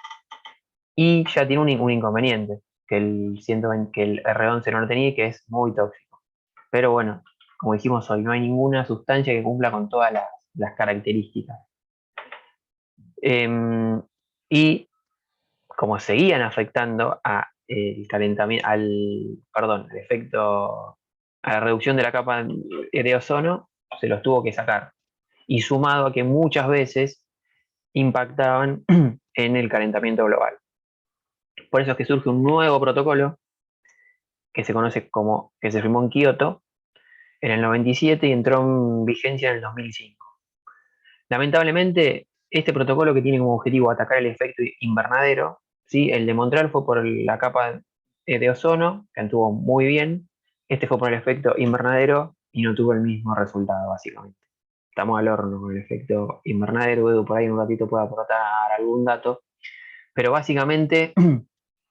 y ya tiene un inconveniente, que el, 120 que el R11 no lo tenía y que es muy tóxico. Pero bueno, como dijimos hoy, no hay ninguna sustancia que cumpla con todas las características. Y como seguían afectando a el calentamiento, perdón, el efecto, a la reducción de la capa de ozono, se los tuvo que sacar. Y sumado a que muchas veces impactaban en el calentamiento global. Por eso es que surge un nuevo protocolo que se conoce como, que se firmó en Kioto en el 97 y entró en vigencia en el 2005. Lamentablemente, este protocolo, que tiene como objetivo atacar el efecto invernadero, ¿sí? El de Montreal fue por la capa de ozono, que anduvo muy bien. Este fue por el efecto invernadero y no tuvo el mismo resultado, básicamente. Estamos al horno con el efecto invernadero. Edu por ahí en un ratito puede aportar algún dato, pero básicamente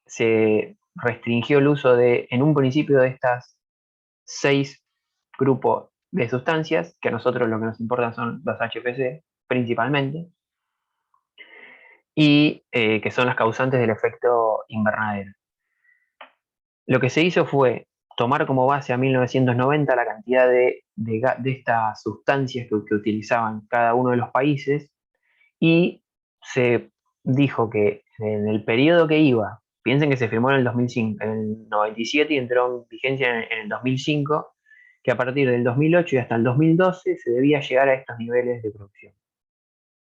se restringió el uso en un principio, de estas 6 grupos de sustancias, que a nosotros lo que nos importan son los HFC principalmente, y que son las causantes del efecto invernadero. Lo que se hizo fue tomar como base a 1990 la cantidad de estas sustancias que utilizaban cada uno de los países, y se dijo que en el periodo que iba, piensen que se firmó en el 2005, en el 97 y entró en vigencia en el 2005, que a partir del 2008 y hasta el 2012 se debía llegar a estos niveles de producción.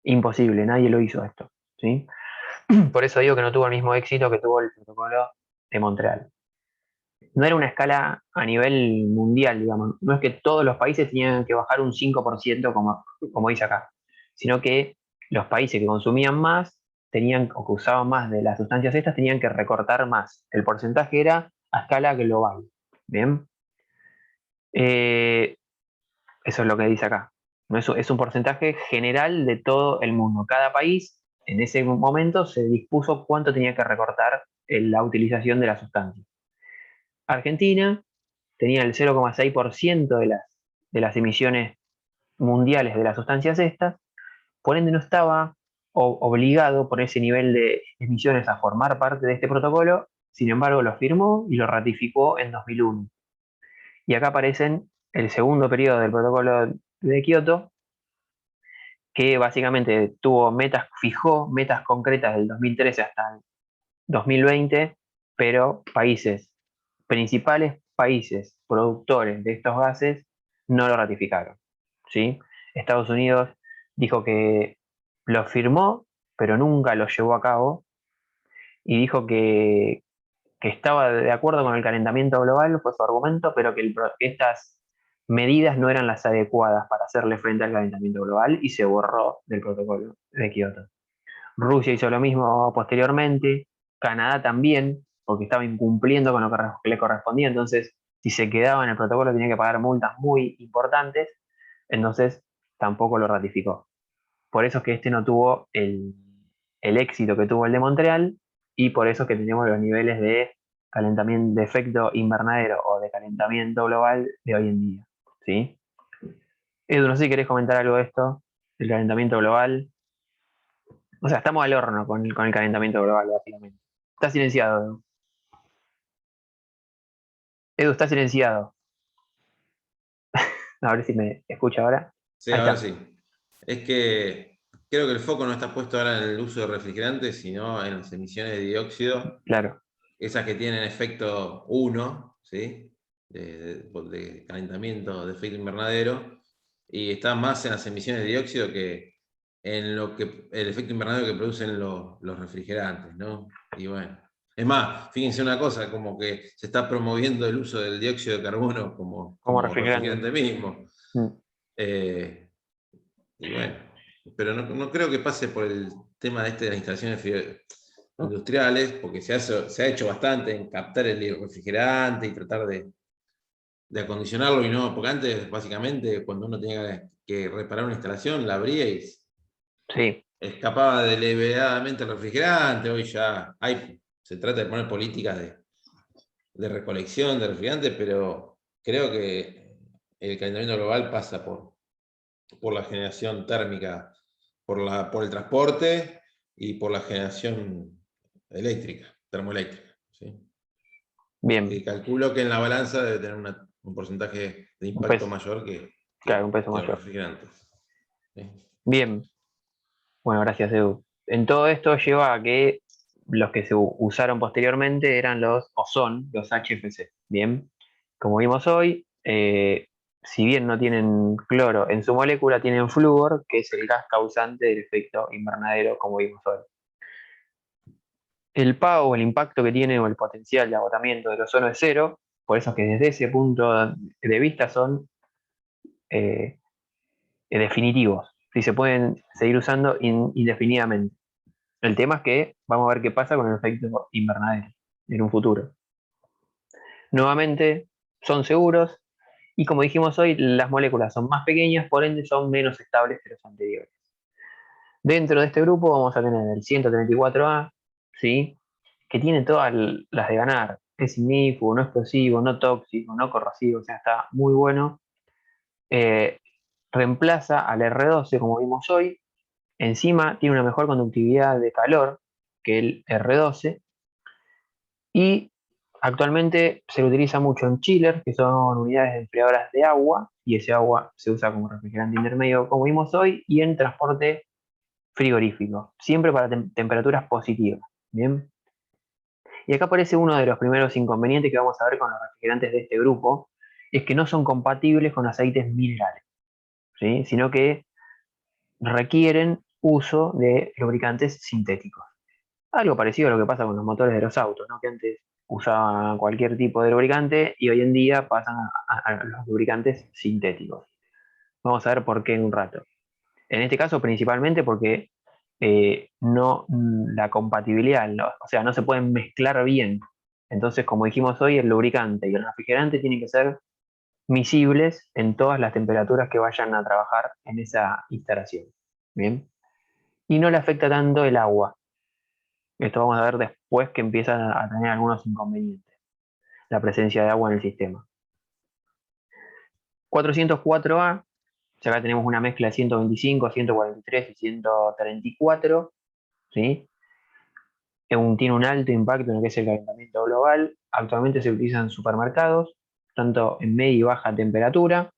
Imposible, nadie lo hizo esto, ¿sí? Por eso digo que no tuvo el mismo éxito que tuvo el protocolo de Montreal. No era una escala a nivel mundial, digamos. No es que todos los países tenían que bajar un 5% como dice acá, sino que los países que consumían más tenían, o que usaban más de las sustancias estas, tenían que recortar más. El porcentaje era a escala global. Bien. Eh, Eso es lo que dice acá. No es un porcentaje general de todo el mundo. Cada país en ese momento se dispuso cuánto tenía que recortar en la utilización de la sustancia. Argentina tenía el 0,6% de las emisiones mundiales de las sustancias estas, por ende no estaba obligado por ese nivel de emisiones a formar parte de este protocolo. Sin embargo, lo firmó y lo ratificó en 2001. Y acá aparecen el segundo periodo del protocolo de Kioto, que básicamente fijó metas concretas del 2013 hasta el 2020, pero principales países productores de estos gases no lo ratificaron, ¿sí? Estados Unidos dijo que lo firmó, pero nunca lo llevó a cabo, y dijo que estaba de acuerdo con el calentamiento global, fue su argumento, pero que estas medidas no eran las adecuadas para hacerle frente al calentamiento global, y se borró del protocolo de Kioto. Rusia hizo lo mismo posteriormente, Canadá también, porque estaba incumpliendo con lo que le correspondía. Entonces, si se quedaba en el protocolo tenía que pagar multas muy importantes, entonces tampoco lo ratificó. Por eso es que este no tuvo el éxito que tuvo el de Montreal, y por eso es que tenemos los niveles de calentamiento, de efecto invernadero o de calentamiento global de hoy en día. ¿Sí? Edu, no sé si querés comentar algo de esto, del calentamiento global. O sea, estamos al horno con el calentamiento global, básicamente. Está silenciado, Edu. Edu, está silenciado. A ver si me escucha ahora. Sí, Ahí ahora está. sí. Es que creo que el foco no está puesto ahora en el uso de refrigerantes, sino en las emisiones de dióxido, Claro. esas que tienen efecto 1, ¿sí? De calentamiento, de efecto invernadero, y está más en las emisiones de dióxido que en lo que el efecto invernadero que producen los refrigerantes, ¿no? Y bueno. Es más, fíjense una cosa, como que se está promoviendo el uso del dióxido de carbono Como como refrigerante. refrigerante mismo. Mm. Eh, y bueno, pero no creo que pase por el tema de las instalaciones industriales, porque se ha hecho bastante en captar el refrigerante y tratar de acondicionarlo, y no, porque antes, básicamente, cuando uno tenía que reparar una instalación, la abría y Sí, escapaba deliberadamente el refrigerante. Hoy ya se trata de poner políticas de recolección de refrigerantes, pero creo que el calentamiento global pasa por la generación térmica, por el transporte y por la generación eléctrica, termoeléctrica. ¿Sí? bien. Y calculo que en la balanza debe tener un porcentaje de Un impacto peso. mayor Claro, un peso que los mayor. refrigerantes. ¿Sí? Bien. Bueno, gracias, Edu. En todo esto lleva a que los que se usaron posteriormente eran o son los HFC. Bien. Como vimos hoy, si bien no tienen cloro en su molécula, tienen flúor, que es el gas causante del efecto invernadero, como vimos hoy. El PAO, el impacto que tiene o el potencial de agotamiento del ozono es cero, por eso es que desde ese punto de vista son eh, definitivos, y se pueden seguir usando indefinidamente. El tema es que vamos a ver qué pasa con el efecto invernadero en un futuro. Nuevamente, son seguros y como dijimos hoy, las moléculas son más pequeñas, por ende son menos estables que los anteriores. Dentro de este grupo vamos a tener el 134A, ¿sí? Que tiene todas las de ganar. Es ignífugo, no explosivo, no tóxico, no corrosivo, o sea, está muy bueno. Eh, Reemplaza al R12, como vimos hoy. Encima tiene una mejor conductividad de calor que el R12 y actualmente se lo utiliza mucho en chillers, que son unidades enfriadoras de agua, y ese agua se usa como refrigerante intermedio, como vimos hoy, y en transporte frigorífico, siempre para temperaturas positivas. Bien. Y acá aparece uno de los primeros inconvenientes que vamos a ver con los refrigerantes de este grupo, es que no son compatibles con aceites minerales, ¿sí? Sino que requieren uso de lubricantes sintéticos. Algo parecido a lo que pasa con los motores de los autos, ¿no? Que antes usaban cualquier tipo de lubricante y hoy en día pasan a los lubricantes sintéticos. Vamos a ver por qué en un rato. En este caso, principalmente porque la compatibilidad, o sea, no se pueden mezclar bien. Entonces, como dijimos hoy, el lubricante y el refrigerante tienen que ser miscibles en todas las temperaturas que vayan a trabajar en esa instalación. Bien. Y no le afecta tanto el agua. Esto vamos a ver después que empieza a tener algunos inconvenientes, la presencia de agua en el sistema. 404A, ya acá tenemos una mezcla de 125, 143 y 134, ¿sí? Tiene un alto impacto en lo que es el calentamiento global. Actualmente se utiliza en supermercados, tanto en media y baja temperatura,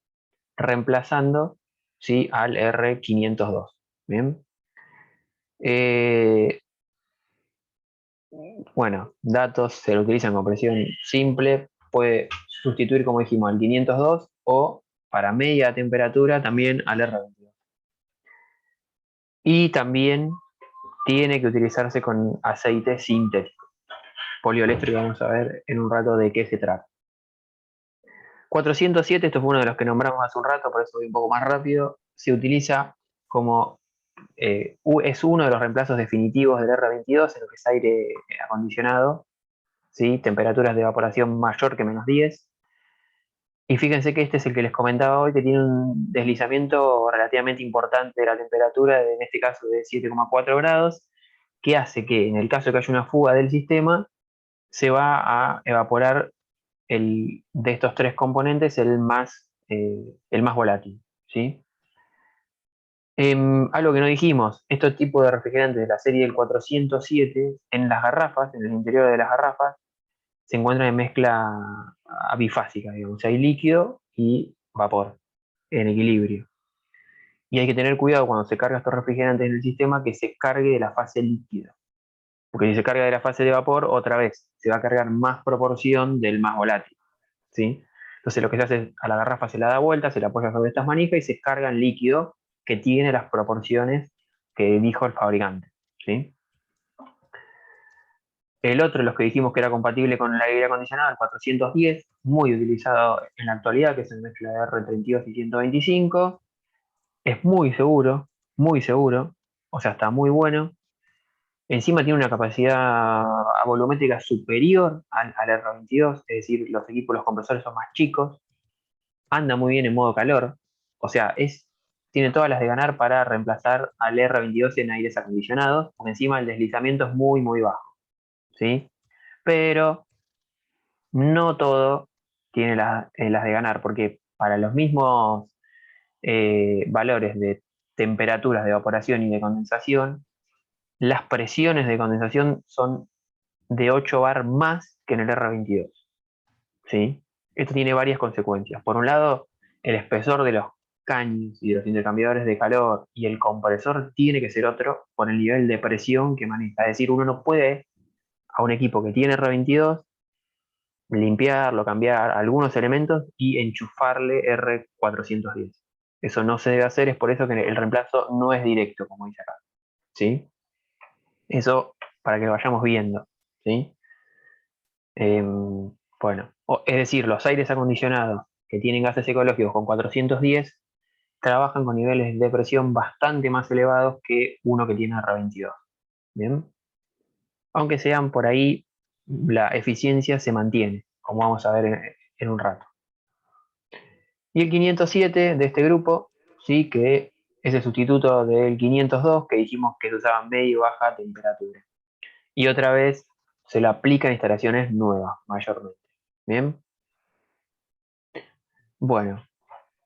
reemplazando, ¿sí?, al R502. Bien. Eh, bueno, datos se lo utilizan con presión simple, puede sustituir, como dijimos, al 502 o para media temperatura también al R22. Y también tiene que utilizarse con aceite sintético. Polioeléctrico, vamos a ver en un rato de qué se trata. 407, esto fue uno de los que nombramos hace un rato, por eso voy un poco más rápido, se utiliza como, es uno de los reemplazos definitivos del R22 en lo que es aire acondicionado, ¿sí? Temperaturas de evaporación mayor que -10. Y fíjense que este es el que les comentaba hoy, que tiene un deslizamiento relativamente importante de la temperatura, en este caso de 7,4 grados, que hace que en el caso de que haya una fuga del sistema, se va a evaporar de estos tres componentes el más volátil, ¿sí? Algo que no dijimos, estos tipos de refrigerantes de la serie del 407, en las garrafas, en el interior de las garrafas, se encuentran en mezcla bifásica, digamos. O sea, hay líquido y vapor en equilibrio. Y hay que tener cuidado cuando se carga estos refrigerantes en el sistema que se cargue de la fase líquida. Porque si se carga de la fase de vapor, otra vez se va a cargar más proporción del más volátil, ¿sí? Entonces lo que se hace es a la garrafa se la da vuelta, se la apoya sobre estas manijas y se carga en líquido que tiene las proporciones que dijo el fabricante, ¿sí? El otro, los que dijimos que era compatible con el aire acondicionado, el 410, muy utilizado en la actualidad, que es el mezcla de R32 y 125. Es muy seguro, o sea, está muy bueno. Encima tiene una capacidad volumétrica superior al R22, es decir, los equipos, los compresores son más chicos, anda muy bien en modo calor, o sea, tiene todas las de ganar para reemplazar al R22 en aires acondicionados, porque encima el deslizamiento es muy bajo, ¿sí? Pero no todo tiene las de ganar, porque para los mismos valores de temperaturas de evaporación y de condensación, las presiones de condensación son de 8 bar más que en el R22, ¿sí? Esto tiene varias consecuencias. Por un lado, el espesor de los caños y de los intercambiadores de calor y el compresor tiene que ser otro por el nivel de presión que maneja. Es decir, uno no puede a un equipo que tiene R22 limpiarlo, cambiar algunos elementos y enchufarle R410. Eso no se debe hacer, es por eso que el reemplazo no es directo, como dice acá, ¿sí? Eso para que lo vayamos viendo, ¿sí? Bueno, es decir, los aires acondicionados que tienen gases ecológicos con 410 trabajan con niveles de presión bastante más elevados que uno que tiene R22, ¿bien? Aunque sean por ahí, la eficiencia se mantiene, como vamos a ver en un rato. Y el 507 de este grupo, sí, que es el sustituto del 502 que dijimos que se usaba medio y baja temperatura. Y otra vez se lo aplica en instalaciones nuevas, mayormente. Bien. Bueno,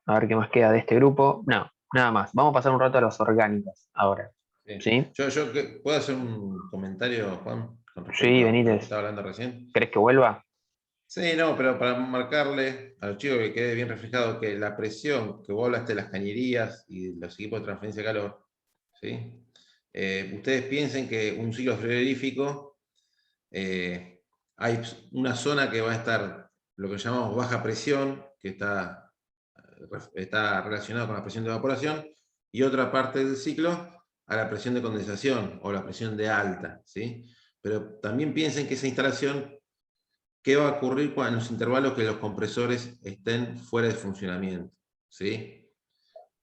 a ver qué más queda de este grupo. No, nada más. Vamos a pasar un rato a los orgánicos ahora. Sí. ¿Sí? ¿Puedo hacer un comentario, Juan, con Sí, respecto a lo que Benítez. estaba hablando recién? ¿Crees que vuelva? Sí, no, pero para marcarle a los chicos que quede bien reflejado que la presión que vos hablaste de las cañerías y de los equipos de transferencia de calor, ¿sí? Ustedes piensen que un ciclo frigorífico hay una zona que va a estar lo que llamamos baja presión, que está relacionado con la presión de evaporación, y otra parte del ciclo a la presión de condensación o la presión de alta, ¿sí? Pero también piensen que esa instalación, ¿qué va a ocurrir en los intervalos que los compresores estén fuera de funcionamiento? ¿Sí?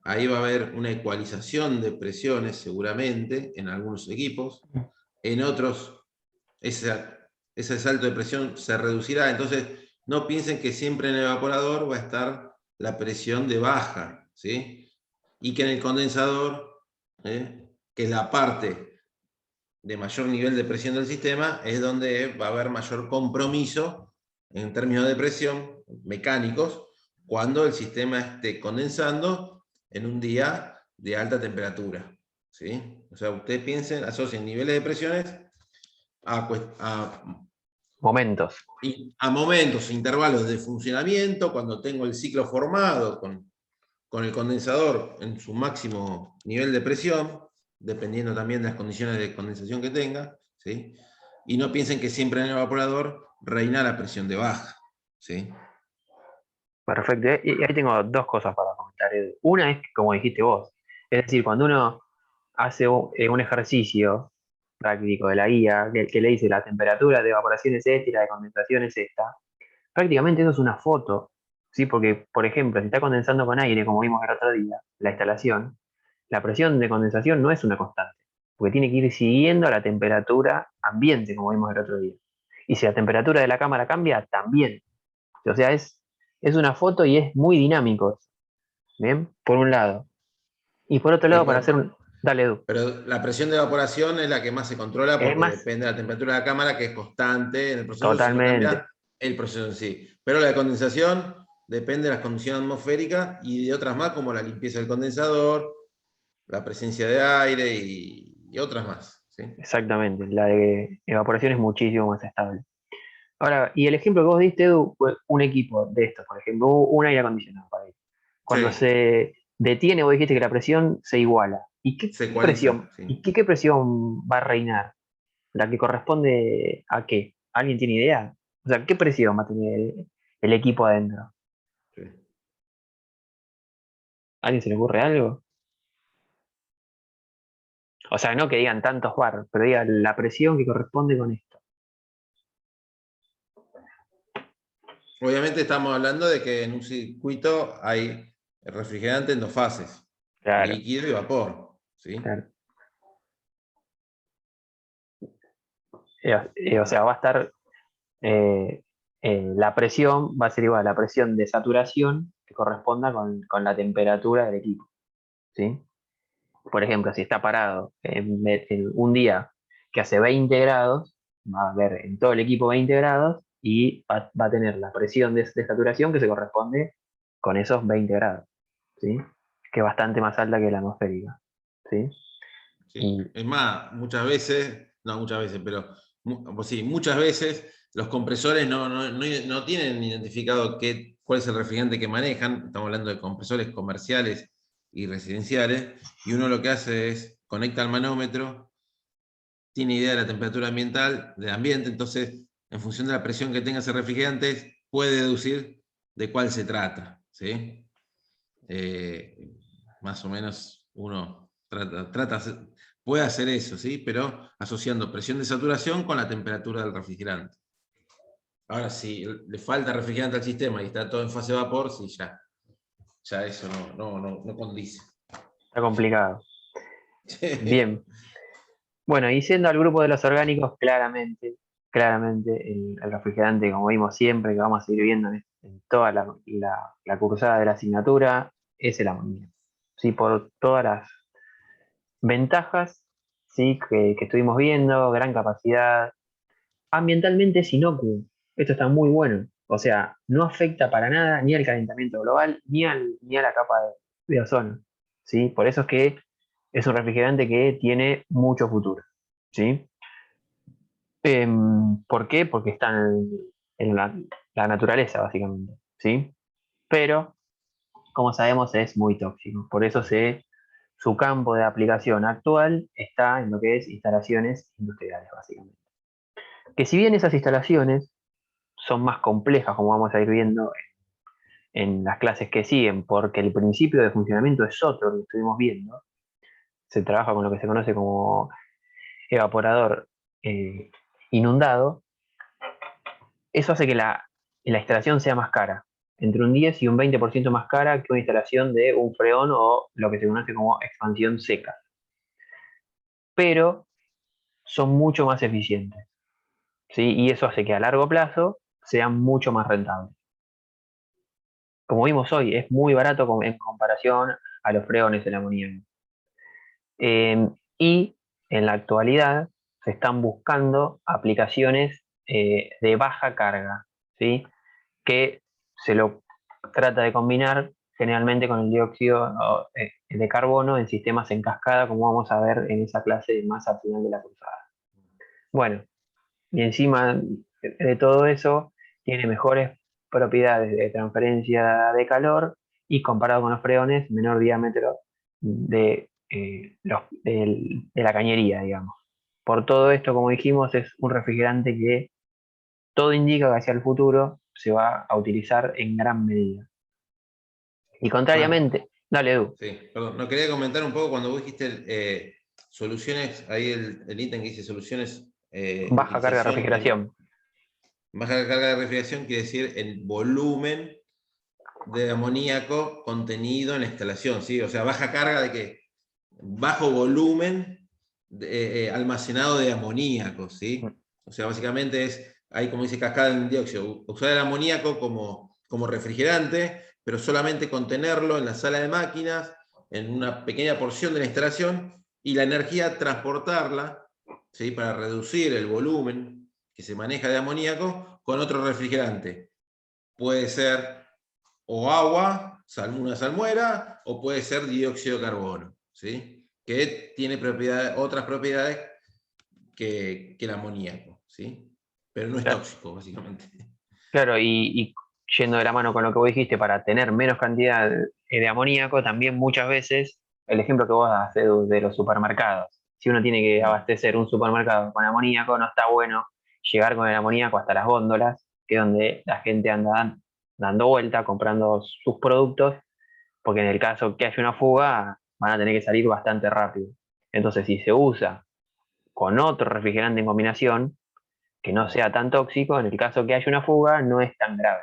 Ahí va a haber una ecualización de presiones seguramente en algunos equipos, en otros ese salto de presión se reducirá, entonces no piensen que siempre en el evaporador va a estar la presión de baja, ¿sí? Y que en el condensador, que es la parte de mayor nivel de presión del sistema, es donde va a haber mayor compromiso en términos de presión mecánicos cuando el sistema esté condensando en un día de alta temperatura, ¿sí? O sea, ustedes piensen, asocien niveles de presiones a Momentos. a momentos, intervalos de funcionamiento, cuando tengo el ciclo formado con el condensador en su máximo nivel de presión, dependiendo también de las condiciones de condensación que tenga, ¿sí? Y no piensen que siempre en el evaporador reina la presión de baja, ¿sí? Perfecto. Y ahí tengo dos cosas para comentar, Edu. Una es, como dijiste vos, es decir, cuando uno hace un ejercicio práctico de la guía que le dice la temperatura de evaporación es esta y la de condensación es esta, prácticamente eso es una foto, ¿sí? Porque, por ejemplo, si está condensando con aire, como vimos el otro día, la instalación, la presión de condensación no es una constante, porque tiene que ir siguiendo a la temperatura ambiente, como vimos el otro día. Y si la temperatura de la cámara cambia, también. O sea, es una foto y es muy dinámico, ¿bien? Por un lado. Y por otro lado, para hacer Perdón, Dale, Edu. Pero la presión de evaporación es la que más se controla Es porque más, depende de la temperatura de la cámara, que es constante en el proceso, si no totalmente. cambia el proceso en sí. Pero la de condensación depende de las condiciones atmosféricas y de otras más, como la limpieza del condensador, la presencia de aire y otras más. ¿Sí? Exactamente. La de evaporación es muchísimo más estable. Ahora, y el ejemplo que vos diste, Edu, fue un equipo de estos, por ejemplo, un aire acondicionado para ahí. Cuando Sí, se detiene, vos dijiste que la presión se iguala. ¿Y qué se ecualiza. presión? ¿Y Sí, qué presión va a reinar? ¿La que corresponde a qué? ¿Alguien tiene idea? O sea, ¿qué presión va a tener el equipo adentro? sí. ¿A alguien se le ocurre algo? O sea, no que digan tantos bar, pero digan la presión que corresponde con esto. Obviamente estamos hablando de que en un circuito hay refrigerante en dos fases, Claro, líquido y vapor. ¿Sí? claro. O sea, va a estar eh, la presión va a ser igual a la presión de saturación que corresponda con la temperatura del equipo, ¿sí? Por ejemplo, si está parado en un día que hace 20 grados, va a haber en todo el equipo 20 grados y va a tener la presión de saturación que se corresponde con esos 20 grados, ¿sí? Que es bastante más alta que la atmosférica, ¿sí? Sí. Y Es más, muchas veces, no muchas veces, pero pues sí, muchas veces los compresores no tienen identificado cuál es el refrigerante que manejan. Estamos hablando de compresores comerciales y residenciales. Y uno lo que hace es conecta el manómetro, tiene idea de la temperatura ambiental, del ambiente, entonces, en función de la presión que tenga ese refrigerante, puede deducir de cuál se trata. ¿Sí? Más o menos uno puede hacer eso, ¿sí? Pero asociando presión de saturación con la temperatura del refrigerante. Ahora, si le falta refrigerante al sistema y está todo en fase de vapor, sí, ya eso no condice. está complicado. Bien. Bueno, y siendo al grupo de los orgánicos, claramente el refrigerante, como vimos siempre, que vamos a seguir viendo en toda la cursada de la asignatura, es el amonio. Sí, por todas las ventajas, sí, que estuvimos viendo, gran capacidad, ambientalmente es inocuo. Esto está muy bueno. O sea, no afecta para nada ni al calentamiento global, ni a la capa de ozono. ¿Sí? Por eso es que es un refrigerante que tiene mucho futuro. ¿Sí? ¿Por qué? Porque está en la naturaleza, básicamente, ¿sí? Pero, como sabemos, es muy tóxico. Por eso su campo de aplicación actual está en lo que es instalaciones industriales, básicamente. Que si bien esas instalaciones son más complejas, como vamos a ir viendo en las clases que siguen, porque el principio de funcionamiento es otro que estuvimos viendo, se trabaja con lo que se conoce como evaporador inundado. Eso hace que la instalación sea más cara, entre un 10 y un 20% más cara que una instalación de un freón o lo que se conoce como expansión seca. Pero son mucho más eficientes, ¿sí? Y eso hace que a largo plazo sean mucho más rentables. Como vimos hoy, es muy barato en comparación a los freones del amoníaco. Y en la actualidad se están buscando aplicaciones de baja carga, ¿sí? Que se lo trata de combinar generalmente con el dióxido de carbono en sistemas en cascada, como vamos a ver en esa clase más al final de la cursada. Bueno, y encima de todo eso, tiene mejores propiedades de transferencia de calor y comparado con los freones, menor diámetro de la cañería, digamos. Por todo esto, como dijimos, es un refrigerante que todo indica que hacia el futuro se va a utilizar en gran medida. Y Juan, contrariamente, dale, Edu, sí, perdón, no quería comentar un poco cuando vos dijiste soluciones, ahí el ítem que dice soluciones, baja carga de utilización refrigeración. baja carga de refrigeración, quiere decir el volumen de amoníaco contenido en la instalación, ¿sí? O sea, baja carga de que bajo volumen almacenado de amoníaco, ¿sí? O sea, básicamente es, ahí como dice cascada en dióxido, usar el amoníaco como refrigerante, pero solamente contenerlo en la sala de máquinas, en una pequeña porción de la instalación, y la energía transportarla, ¿sí? Para reducir el volumen que se maneja de amoníaco con otro refrigerante. Puede ser o agua, una salmuera, o puede ser dióxido de carbono, ¿sí? Que tiene otras propiedades que el amoníaco, ¿sí? Pero no es Claro, tóxico, básicamente. claro, y yendo de la mano con lo que vos dijiste, para tener menos cantidad de amoníaco, también muchas veces, el ejemplo que vos das, Edu, de los supermercados, si uno tiene que abastecer un supermercado con amoníaco, no está bueno llegar con el amoníaco hasta las góndolas, que es donde la gente anda dando vuelta, comprando sus productos, porque en el caso que haya una fuga, van a tener que salir bastante rápido. Entonces, si se usa con otro refrigerante en combinación, que no sea tan tóxico, en el caso que haya una fuga, no es tan grave,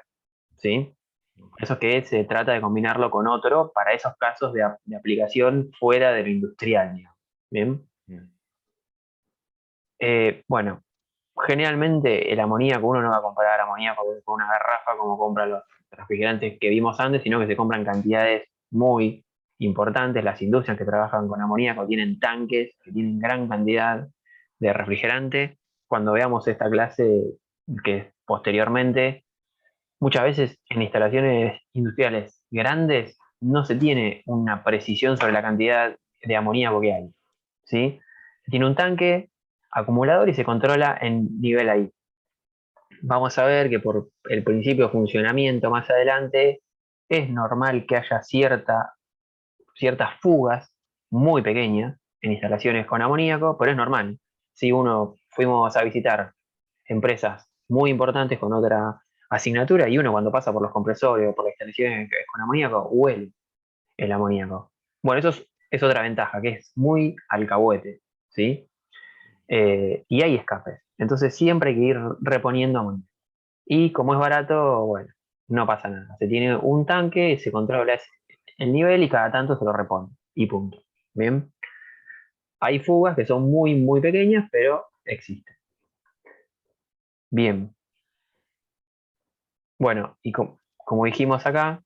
¿sí? Por eso es que se trata de combinarlo con otro para esos casos de aplicación fuera de lo industrial, digamos. ¿Bien? Bueno, generalmente el amoníaco, uno no va a comprar amoníaco con una garrafa como compran los refrigerantes que vimos antes, sino que se compran cantidades muy importantes. Las industrias que trabajan con amoníaco tienen tanques que tienen gran cantidad de refrigerante. Cuando veamos esta clase, que posteriormente, muchas veces en instalaciones industriales grandes no se tiene una precisión sobre la cantidad de amoníaco que hay, ¿sí? Se tiene un tanque acumulador y se controla en nivel ahí. Vamos a ver que por el principio de funcionamiento más adelante es normal que haya ciertas fugas muy pequeñas en instalaciones con amoníaco, pero es normal. Si uno fuimos a visitar empresas muy importantes con otra asignatura y uno cuando pasa por los compresores o por las instalaciones con amoníaco huele el amoníaco. Bueno, es otra ventaja, que es muy alcahuete, ¿sí? Y hay escapes. Entonces siempre hay que ir reponiendo amoníaco. Y como es barato, bueno, no pasa nada. Se tiene un tanque, se controla el nivel y cada tanto se lo repone. Y punto. Bien. Hay fugas que son muy, muy pequeñas, pero existen. Bien. Bueno, y como dijimos acá,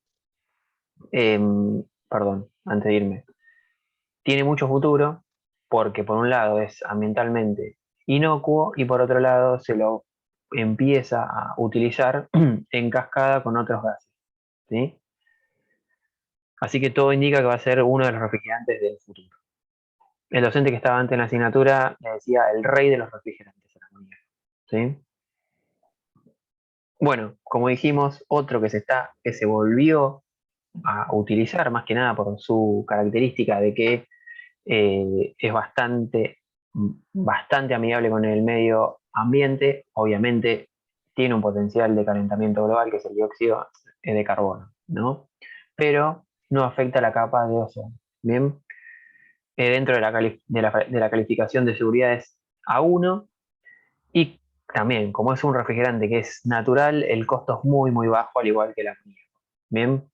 perdón, antes de irme, tiene mucho futuro porque por un lado es ambientalmente inocuo y por otro lado se lo empieza a utilizar en cascada con otros gases, ¿sí? Así que todo indica que va a ser uno de los refrigerantes del futuro. El docente que estaba antes en la asignatura le decía el rey de los refrigerantes a la comunidad, ¿sí? Bueno, como dijimos, otro que se volvió a utilizar más que nada por su característica de que es bastante amigable con el medio ambiente, obviamente tiene un potencial de calentamiento global que es el dióxido de carbono, ¿no? Pero no afecta la capa de ozono, ¿bien? Dentro de la calificación de seguridad es A1 y también, como es un refrigerante que es natural, el costo es muy, muy bajo, al igual que la amoníaco, ¿bien?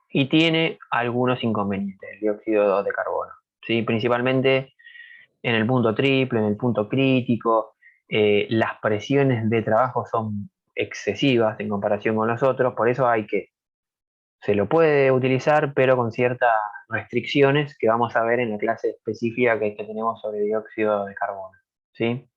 Y tiene algunos inconvenientes, el dióxido de carbono, ¿sí? Principalmente en el punto triple, en el punto crítico, las presiones de trabajo son excesivas en comparación con los otros, por eso se lo puede utilizar, pero con ciertas restricciones que vamos a ver en la clase específica que tenemos sobre dióxido de carbono, ¿sí?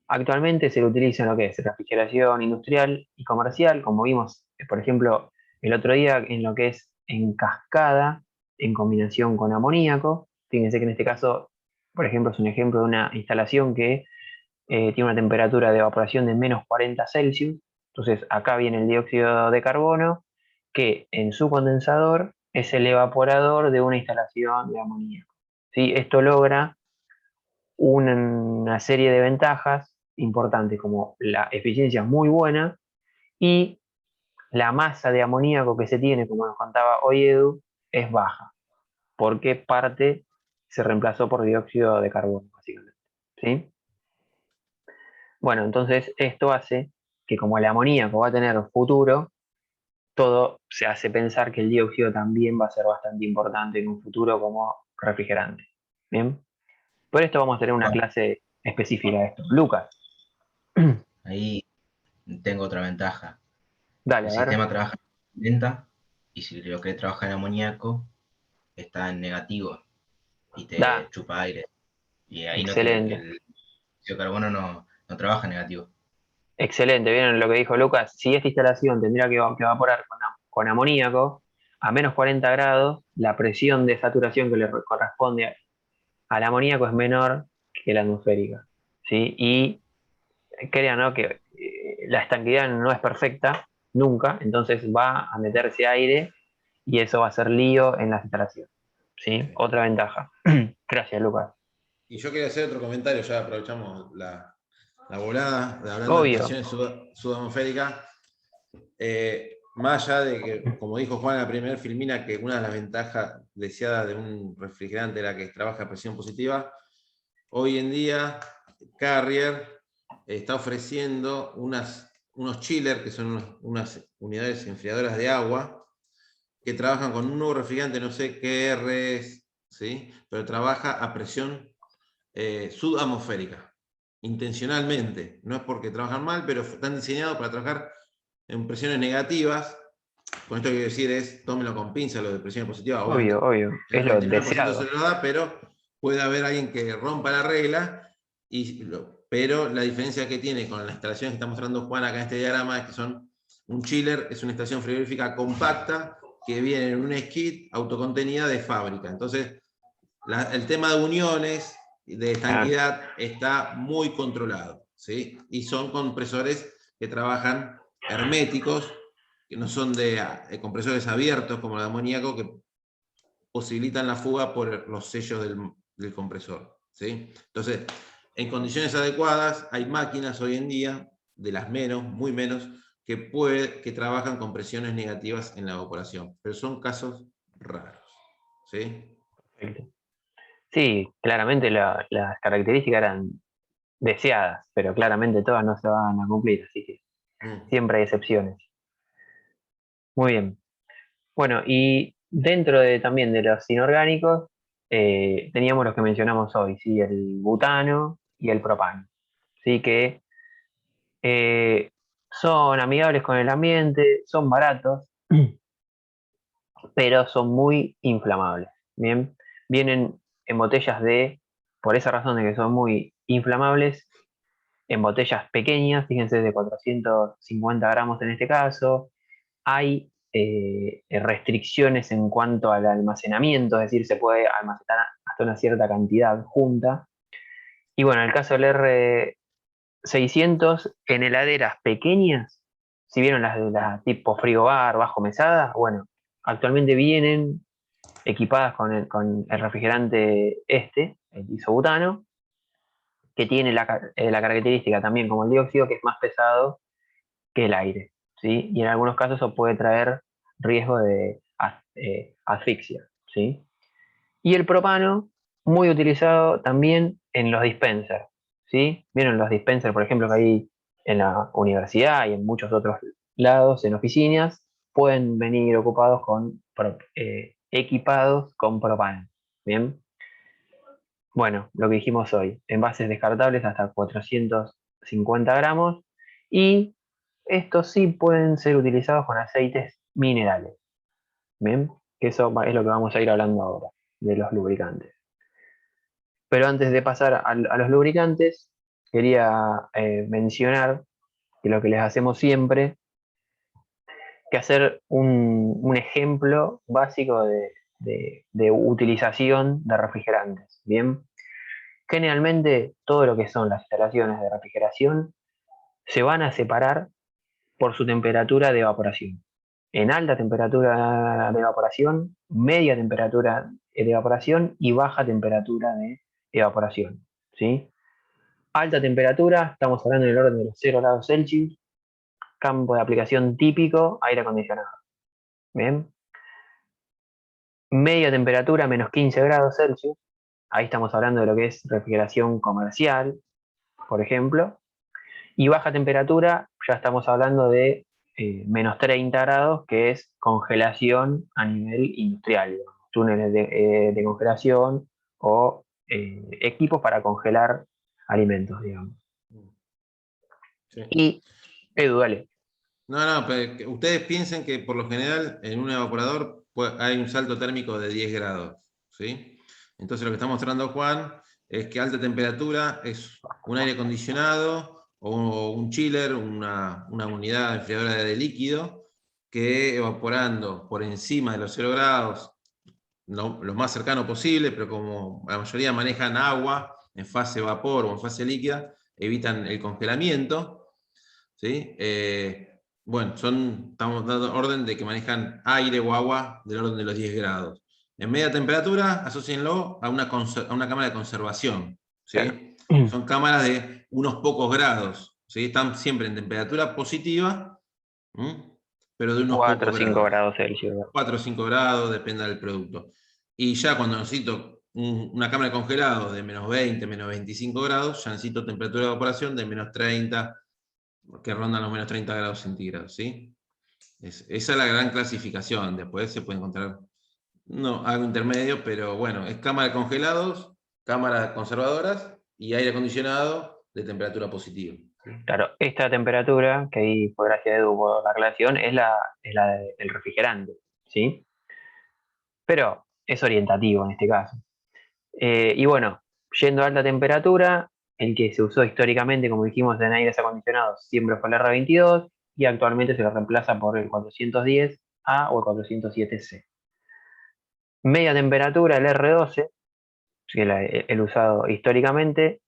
Actualmente se lo utiliza en lo que es refrigeración industrial y comercial, como vimos, por ejemplo, el otro día en lo que es en cascada, en combinación con amoníaco. Fíjense que en este caso, por ejemplo, es un ejemplo de una instalación que tiene una temperatura de evaporación de menos 40 Celsius. Entonces, acá viene el dióxido de carbono, que en su condensador es el evaporador de una instalación de amoníaco, ¿sí? Esto logra una serie de ventajas importantes, como la eficiencia es muy buena y la masa de amoníaco que se tiene, como nos contaba hoy Edu, es baja, porque parte se reemplazó por dióxido de carbono, básicamente, ¿sí? Bueno, entonces esto hace que como el amoníaco va a tener futuro, todo se hace pensar que el dióxido también va a ser bastante importante en un futuro como refrigerante. ¿Bien? Por esto vamos a tener una Bueno, clase específica de esto. Lucas, ahí tengo otra ventaja. dale, El a ver. sistema trabaja en lenta y si lo que trabaja en amoníaco está en negativo. y te Da, chupa aire. Y ahí excelente. el dióxido de carbono no trabaja negativo. Excelente, vieron lo que dijo Lucas. Si esta instalación tendría que evaporar con amoníaco a menos 40 grados, la presión de saturación que le corresponde al amoníaco es menor que la atmosférica. ¿Sí? Y crean, ¿no?, que la estanquidad no es perfecta nunca, entonces va a meterse aire y eso va a ser lío en las instalaciones. ¿Sí? Sí. Otra ventaja. Gracias, Lucas. Y yo quería hacer otro comentario, ya aprovechamos la volada, hablando de Obvio. estaciones subatmosféricas. Más allá de que, como dijo Juan en la primera filmina, que una de las ventajas deseadas de un refrigerante era que trabaja a presión positiva, hoy en día Carrier está ofreciendo unos chillers, que son unas unidades enfriadoras de agua, que trabajan con un nuevo refrigerante, no sé qué R es, ¿sí? Pero trabaja a presión subatmosférica, intencionalmente. No es porque trabajan mal, pero están diseñados para trabajar en presiones negativas. Con esto quiero decir es, tómenlo con pinza, lo de presión positiva, Obvio, obviamente obvio. el Es lo 99% se deseado. lo da, pero puede haber alguien que rompa la regla, pero la diferencia que tiene con la instalación que está mostrando Juan acá en este diagrama es que son un chiller, es una estación frigorífica compacta que viene en una skid autocontenida de fábrica. Entonces, el tema de uniones, de Ah, estanquidad, está muy controlado, ¿sí? Y son compresores que trabajan herméticos, que no son de compresores abiertos como el de amoníaco, que posibilitan la fuga por los sellos del compresor, ¿sí? Entonces, en condiciones adecuadas, hay máquinas hoy en día, de las menos, muy menos, que trabajan con presiones negativas en la evaporación, pero son casos raros, ¿sí? perfecto. Sí, claramente las características eran deseadas, pero claramente todas no se van a cumplir, así que Mm. siempre hay excepciones. Muy bien. Bueno, y dentro también de los inorgánicos, teníamos los que mencionamos hoy, ¿sí? El butano y el propano. ¿Sí? Que son amigables con el ambiente, son baratos, pero son muy inflamables. Bien, vienen en botellas por esa razón de que son muy inflamables, en botellas pequeñas, fíjense, de 450 gramos en este caso. Hay restricciones en cuanto al almacenamiento, es decir, se puede almacenar hasta una cierta cantidad junta. Y bueno, en el caso del R600, en heladeras pequeñas, si vieron las de la tipo frigobar, bajo mesada, bueno, actualmente vienen equipadas con el refrigerante el isobutano, que tiene la característica también como el dióxido, que es más pesado que el aire, ¿sí? Y en algunos casos eso puede traer riesgo de asfixia, ¿sí? Y el propano, muy utilizado también en los dispensers, ¿sí? ¿Vieron los dispensers, por ejemplo, que hay en la universidad y en muchos otros lados, en oficinas? Pueden venir ocupados equipados con propano, ¿bien? Bueno, lo que dijimos hoy, envases descartables hasta 450 gramos y estos sí pueden ser utilizados con aceites minerales. ¿Bien? Que eso es lo que vamos a ir hablando ahora, de los lubricantes. Pero antes de pasar a los lubricantes, quería mencionar que lo que les hacemos siempre, que hacer un ejemplo básico de utilización de refrigerantes. ¿Bien? Generalmente todo lo que son las instalaciones de refrigeración se van a separar por su temperatura de evaporación. En alta temperatura de evaporación, media temperatura de evaporación y baja temperatura de evaporación. ¿Sí? Alta temperatura, estamos hablando del orden de los 0 grados Celsius, campo de aplicación típico, aire acondicionado. ¿Bien? Media temperatura, menos 15 grados Celsius, ahí estamos hablando de lo que es refrigeración comercial, por ejemplo. Y baja temperatura, ya estamos hablando de menos 30 grados, que es congelación a nivel industrial, digamos, túneles de congelación o equipos para congelar alimentos, digamos. Sí. Y, Edu, dale. No, no, pero que ustedes piensen que por lo general en un evaporador hay un salto térmico de 10 grados, ¿sí? Entonces lo que está mostrando Juan es que alta temperatura es un aire acondicionado o un chiller, una unidad enfriadora de líquido, que evaporando por encima de los 0 grados, lo más cercano posible, pero como la mayoría manejan agua en fase vapor o en fase líquida, evitan el congelamiento, ¿sí? Bueno, estamos dando orden de que manejan aire o agua del orden de los 10 grados. En media temperatura, asócienlo a una cámara de conservación, ¿sí? Claro. Son cámaras de unos pocos grados, ¿sí? Están siempre en temperatura positiva, pero de unos 4 o pocos 5 grados. grados Celsius. 4 o 5 grados, depende del producto. Y ya cuando necesito una cámara de congelado de menos 20, menos 25 grados, ya necesito temperatura de evaporación de menos 30, que rondan los menos 30 grados centígrados, ¿sí? Esa es la gran clasificación. Después se puede encontrar algo intermedio, pero bueno, es cámara de congelados, cámaras conservadoras y aire acondicionado de temperatura positiva. Claro, esta temperatura, que ahí fue gracias a Edu por la aclaración, es la del refrigerante, ¿sí? Pero es orientativo en este caso. Y bueno, yendo a alta temperatura, el que se usó históricamente, como dijimos, en aires acondicionados, siempre fue el R22 y actualmente se lo reemplaza por el 410A o el 407C. Media temperatura, el R12, que es el usado históricamente,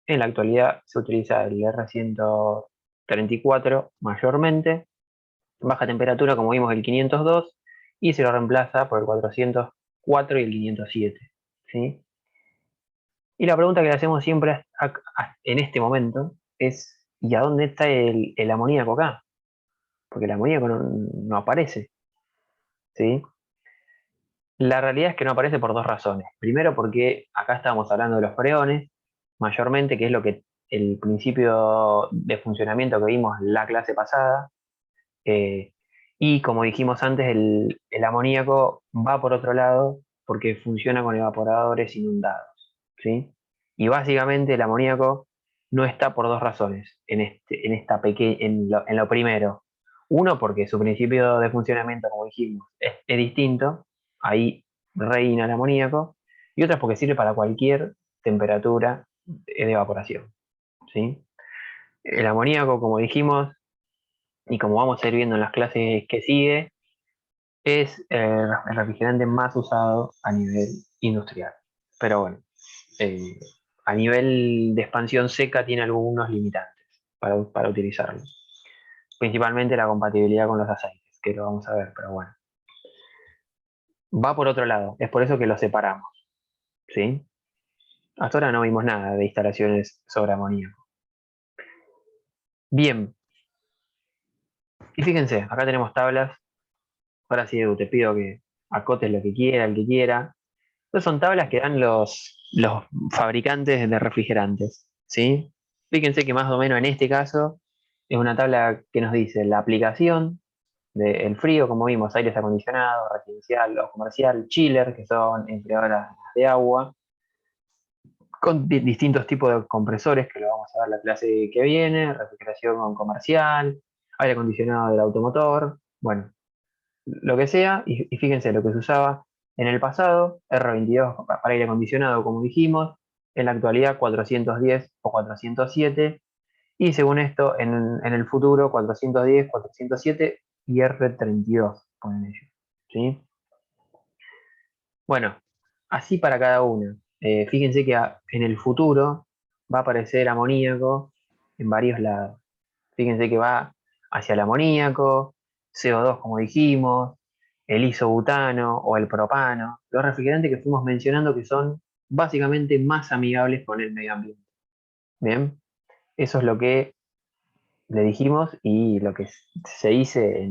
en la actualidad se utiliza el R134 mayormente. Baja temperatura, como vimos, el 502 y se lo reemplaza por el 404 y el 507. ¿Sí? Y la pregunta que le hacemos siempre en este momento es, ¿y a dónde está el amoníaco acá? Porque el amoníaco no aparece. ¿Sí? La realidad es que no aparece por dos razones. Primero, porque acá estábamos hablando de los freones, mayormente, que es lo que el principio de funcionamiento que vimos la clase pasada. Y como dijimos antes, el amoníaco va por otro lado porque funciona con evaporadores inundados. ¿Sí? Y básicamente el amoníaco no está por dos razones en lo primero. Uno, porque su principio de funcionamiento, como dijimos, es distinto. Ahí reina el amoníaco. Y otra es porque sirve para cualquier temperatura de evaporación. ¿Sí? El amoníaco, como dijimos, y como vamos a ir viendo en las clases que sigue, es el refrigerante más usado a nivel industrial. Pero bueno, eh, a nivel de expansión seca tiene algunos limitantes para utilizarlo. Principalmente la compatibilidad con los aceites, que lo vamos a ver, pero bueno. Va por otro lado, es por eso que lo separamos. ¿Sí? Hasta ahora no vimos nada de instalaciones sobre amoníaco. Bien. Y fíjense, acá tenemos tablas. Ahora sí, Edu, te pido que acotes lo que quiera, el que quiera. Estas son tablas que dan los fabricantes de refrigerantes, ¿sí? Fíjense que más o menos en este caso es una tabla que nos dice la aplicación del frío, como vimos, aires acondicionados, residencial o comercial, chiller, que son enfriadoras de agua, con distintos tipos de compresores, que lo vamos a ver la clase que viene, refrigeración comercial, aire acondicionado del automotor, bueno, lo que sea, y fíjense lo que se usaba en el pasado, R22 para aire acondicionado, como dijimos, en la actualidad 410 o 407, y según esto, en el futuro 410, 407 y R32, ponen ellos. ¿Sí? Bueno, así para cada uno. Fíjense que en el futuro va a aparecer amoníaco en varios lados. Fíjense que va hacia el amoníaco, CO2 como dijimos, el isobutano o el propano, los refrigerantes que fuimos mencionando que son básicamente más amigables con el medio ambiente. Bien, eso es lo que le dijimos y lo que se dice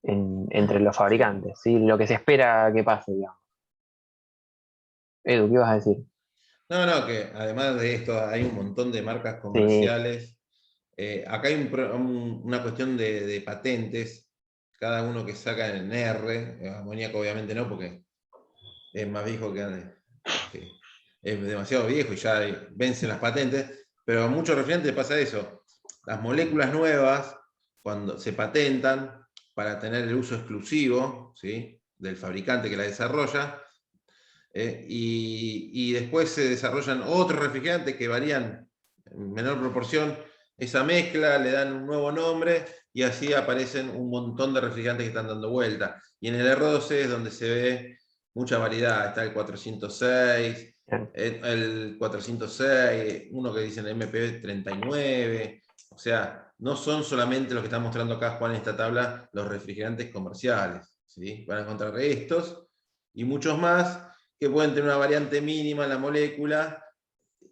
entre los fabricantes, ¿sí? Lo que se espera que pase, digamos. Edu, ¿qué vas a decir? No, que además de esto hay un montón de marcas Sí, comerciales. Acá hay una cuestión de patentes, cada uno que saca en R, amoníaco obviamente no, porque es más viejo que es demasiado viejo y ya vencen las patentes, pero a muchos refrigerantes pasa eso. Las moléculas nuevas, cuando se patentan para tener el uso exclusivo, ¿sí?, del fabricante que la desarrolla, y después se desarrollan otros refrigerantes que varían en menor proporción esa mezcla, le dan un nuevo nombre y así aparecen un montón de refrigerantes que están dando vuelta. Y en el R12 es donde se ve mucha variedad. Está el 406, el 406, uno que dicen MP39. O sea, no son solamente los que están mostrando acá Juan en esta tabla los refrigerantes comerciales, ¿sí? Van a encontrar estos y muchos más que pueden tener una variante mínima en la molécula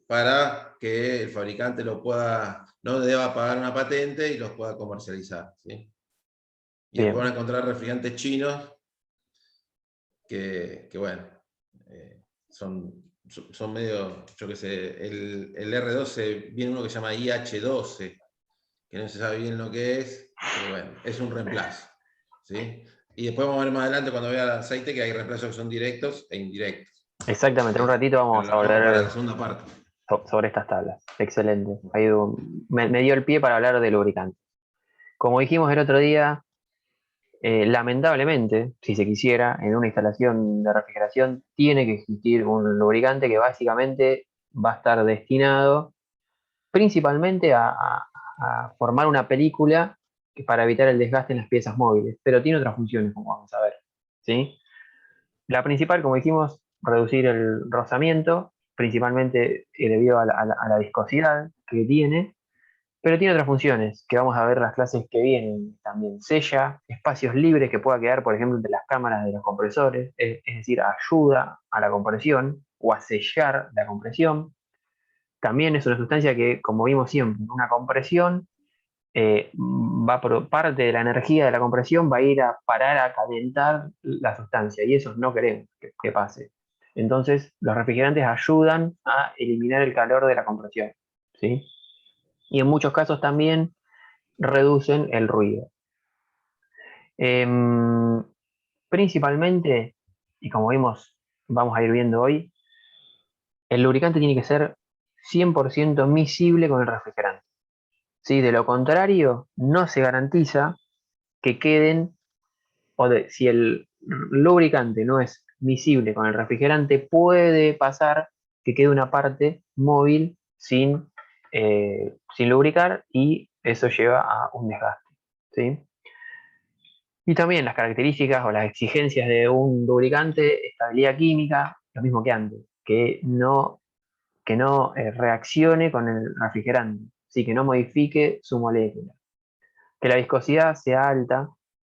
para que el fabricante lo pueda, no deba pagar una patente y los pueda comercializar, ¿sí? Y después van a encontrar refrigerantes chinos que bueno, son medio, yo qué sé, el R12 viene uno que se llama IH12, que no se sabe bien lo que es, pero bueno, es un reemplazo, ¿sí? Y después vamos a ver más adelante cuando vea el aceite que hay reemplazos que son directos e indirectos. Exactamente, en un ratito vamos a Lo dejamos para volver la segunda parte. sobre estas tablas. Excelente. Me dio el pie para hablar de lubricante. Como dijimos el otro día, lamentablemente, si se quisiera, en una instalación de refrigeración tiene que existir un lubricante que básicamente va a estar destinado principalmente a formar una película para evitar el desgaste en las piezas móviles, pero tiene otras funciones, como vamos a ver, ¿sí? La principal, como dijimos, reducir el rozamiento, principalmente debido a la viscosidad que tiene, pero tiene otras funciones que vamos a ver las clases que vienen. También sella espacios libres que pueda quedar, por ejemplo, entre las cámaras de los compresores, es decir, ayuda a la compresión o a sellar la compresión. También es una sustancia que, como vimos siempre, en una compresión, parte de la energía de la compresión va a ir a parar a calentar la sustancia y eso no queremos que pase. Entonces, los refrigerantes ayudan a eliminar el calor de la compresión, ¿sí? Y en muchos casos también reducen el ruido. Principalmente, y como vimos, vamos a ir viendo hoy, el lubricante tiene que ser 100% miscible con el refrigerante. ¿Sí? De lo contrario, no se garantiza que queden, si el lubricante no es miscible con el refrigerante, puede pasar que quede una parte móvil sin lubricar y eso lleva a un desgaste, ¿sí? Y también las características o las exigencias de un lubricante, estabilidad química, lo mismo que antes, que no reaccione con el refrigerante, ¿sí? Que no modifique su molécula, que la viscosidad sea alta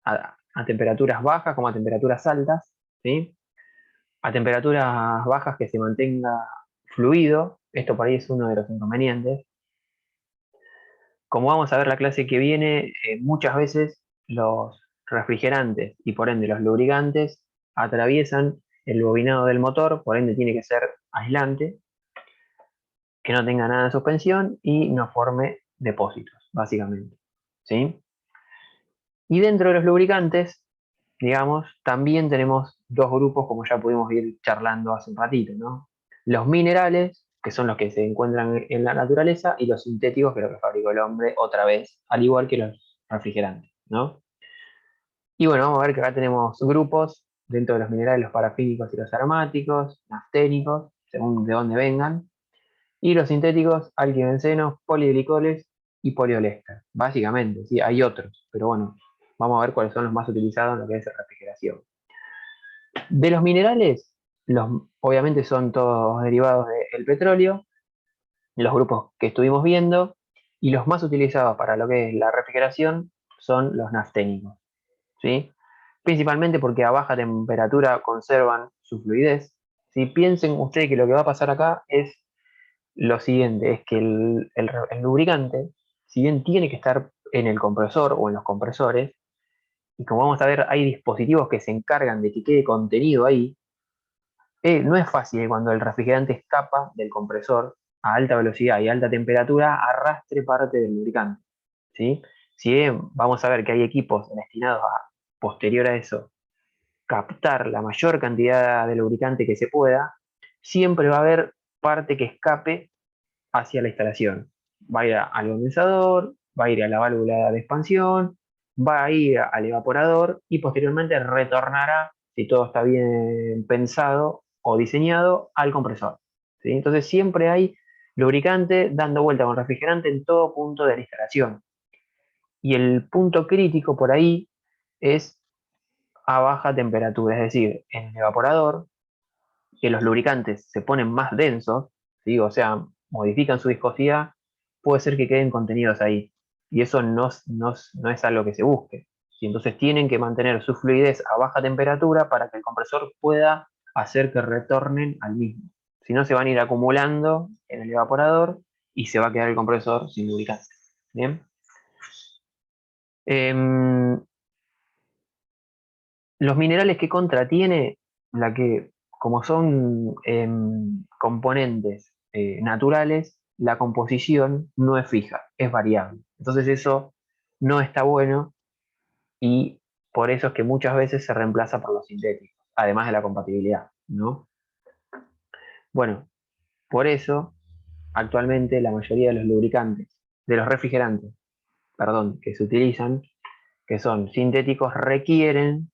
a temperaturas bajas como a temperaturas altas, ¿sí? A temperaturas bajas que se mantenga fluido, esto por ahí es uno de los inconvenientes. Como vamos a ver la clase que viene, muchas veces los refrigerantes y por ende los lubricantes atraviesan el bobinado del motor, por ende tiene que ser aislante, que no tenga nada de suspensión y no forme depósitos, básicamente, ¿sí? Y dentro de los lubricantes, digamos, también tenemos dos grupos, como ya pudimos ir charlando hace un ratito, ¿no? Los minerales, que son los que se encuentran en la naturaleza, y los sintéticos, que es lo que fabricó el hombre otra vez, al igual que los refrigerantes, ¿no? Y bueno, vamos a ver que acá tenemos grupos dentro de los minerales, los parafínicos y los aromáticos, nafténicos, según de dónde vengan, y los sintéticos, alquibencenos, poliglicoles y poliolester. Básicamente, sí, hay otros, pero bueno, vamos a ver cuáles son los más utilizados en lo que es refrigeración. De los minerales, obviamente son todos derivados del petróleo, los grupos que estuvimos viendo, y los más utilizados para lo que es la refrigeración son los nafténicos, ¿sí? Principalmente porque a baja temperatura conservan su fluidez. Si piensen ustedes que lo que va a pasar acá es lo siguiente, es que el lubricante, si bien tiene que estar en el compresor o en los compresores, y como vamos a ver, hay dispositivos que se encargan de que quede contenido ahí, no es fácil cuando el refrigerante escapa del compresor a alta velocidad y alta temperatura arrastre parte del lubricante, ¿sí? Si bien vamos a ver que hay equipos destinados a, posterior a eso, captar la mayor cantidad de lubricante que se pueda, siempre va a haber parte que escape hacia la instalación. Va a ir al condensador, va a ir a la válvula de expansión, va a ir al evaporador y posteriormente retornará, si todo está bien pensado, o diseñado al compresor. ¿Sí? Entonces siempre hay lubricante dando vuelta con refrigerante en todo punto de la instalación. Y el punto crítico por ahí es a baja temperatura, es decir, en el evaporador, que los lubricantes se ponen más densos, ¿sí? O sea, modifican su viscosidad, puede ser que queden contenidos ahí. Y eso no es algo que se busque. ¿Sí? Entonces tienen que mantener su fluidez a baja temperatura para que el compresor pueda hacer que retornen al mismo. Si no, se van a ir acumulando en el evaporador y se va a quedar el compresor sin lubricante. ¿Bien? Em, los minerales que contra tiene, la que, como son componentes naturales, la composición no es fija, es variable. Entonces eso no está bueno y por eso es que muchas veces se reemplaza por los sintéticos, además de la compatibilidad, ¿no? Bueno, por eso actualmente la mayoría de los lubricantes, de los refrigerantes, perdón, que se utilizan, que son sintéticos, requieren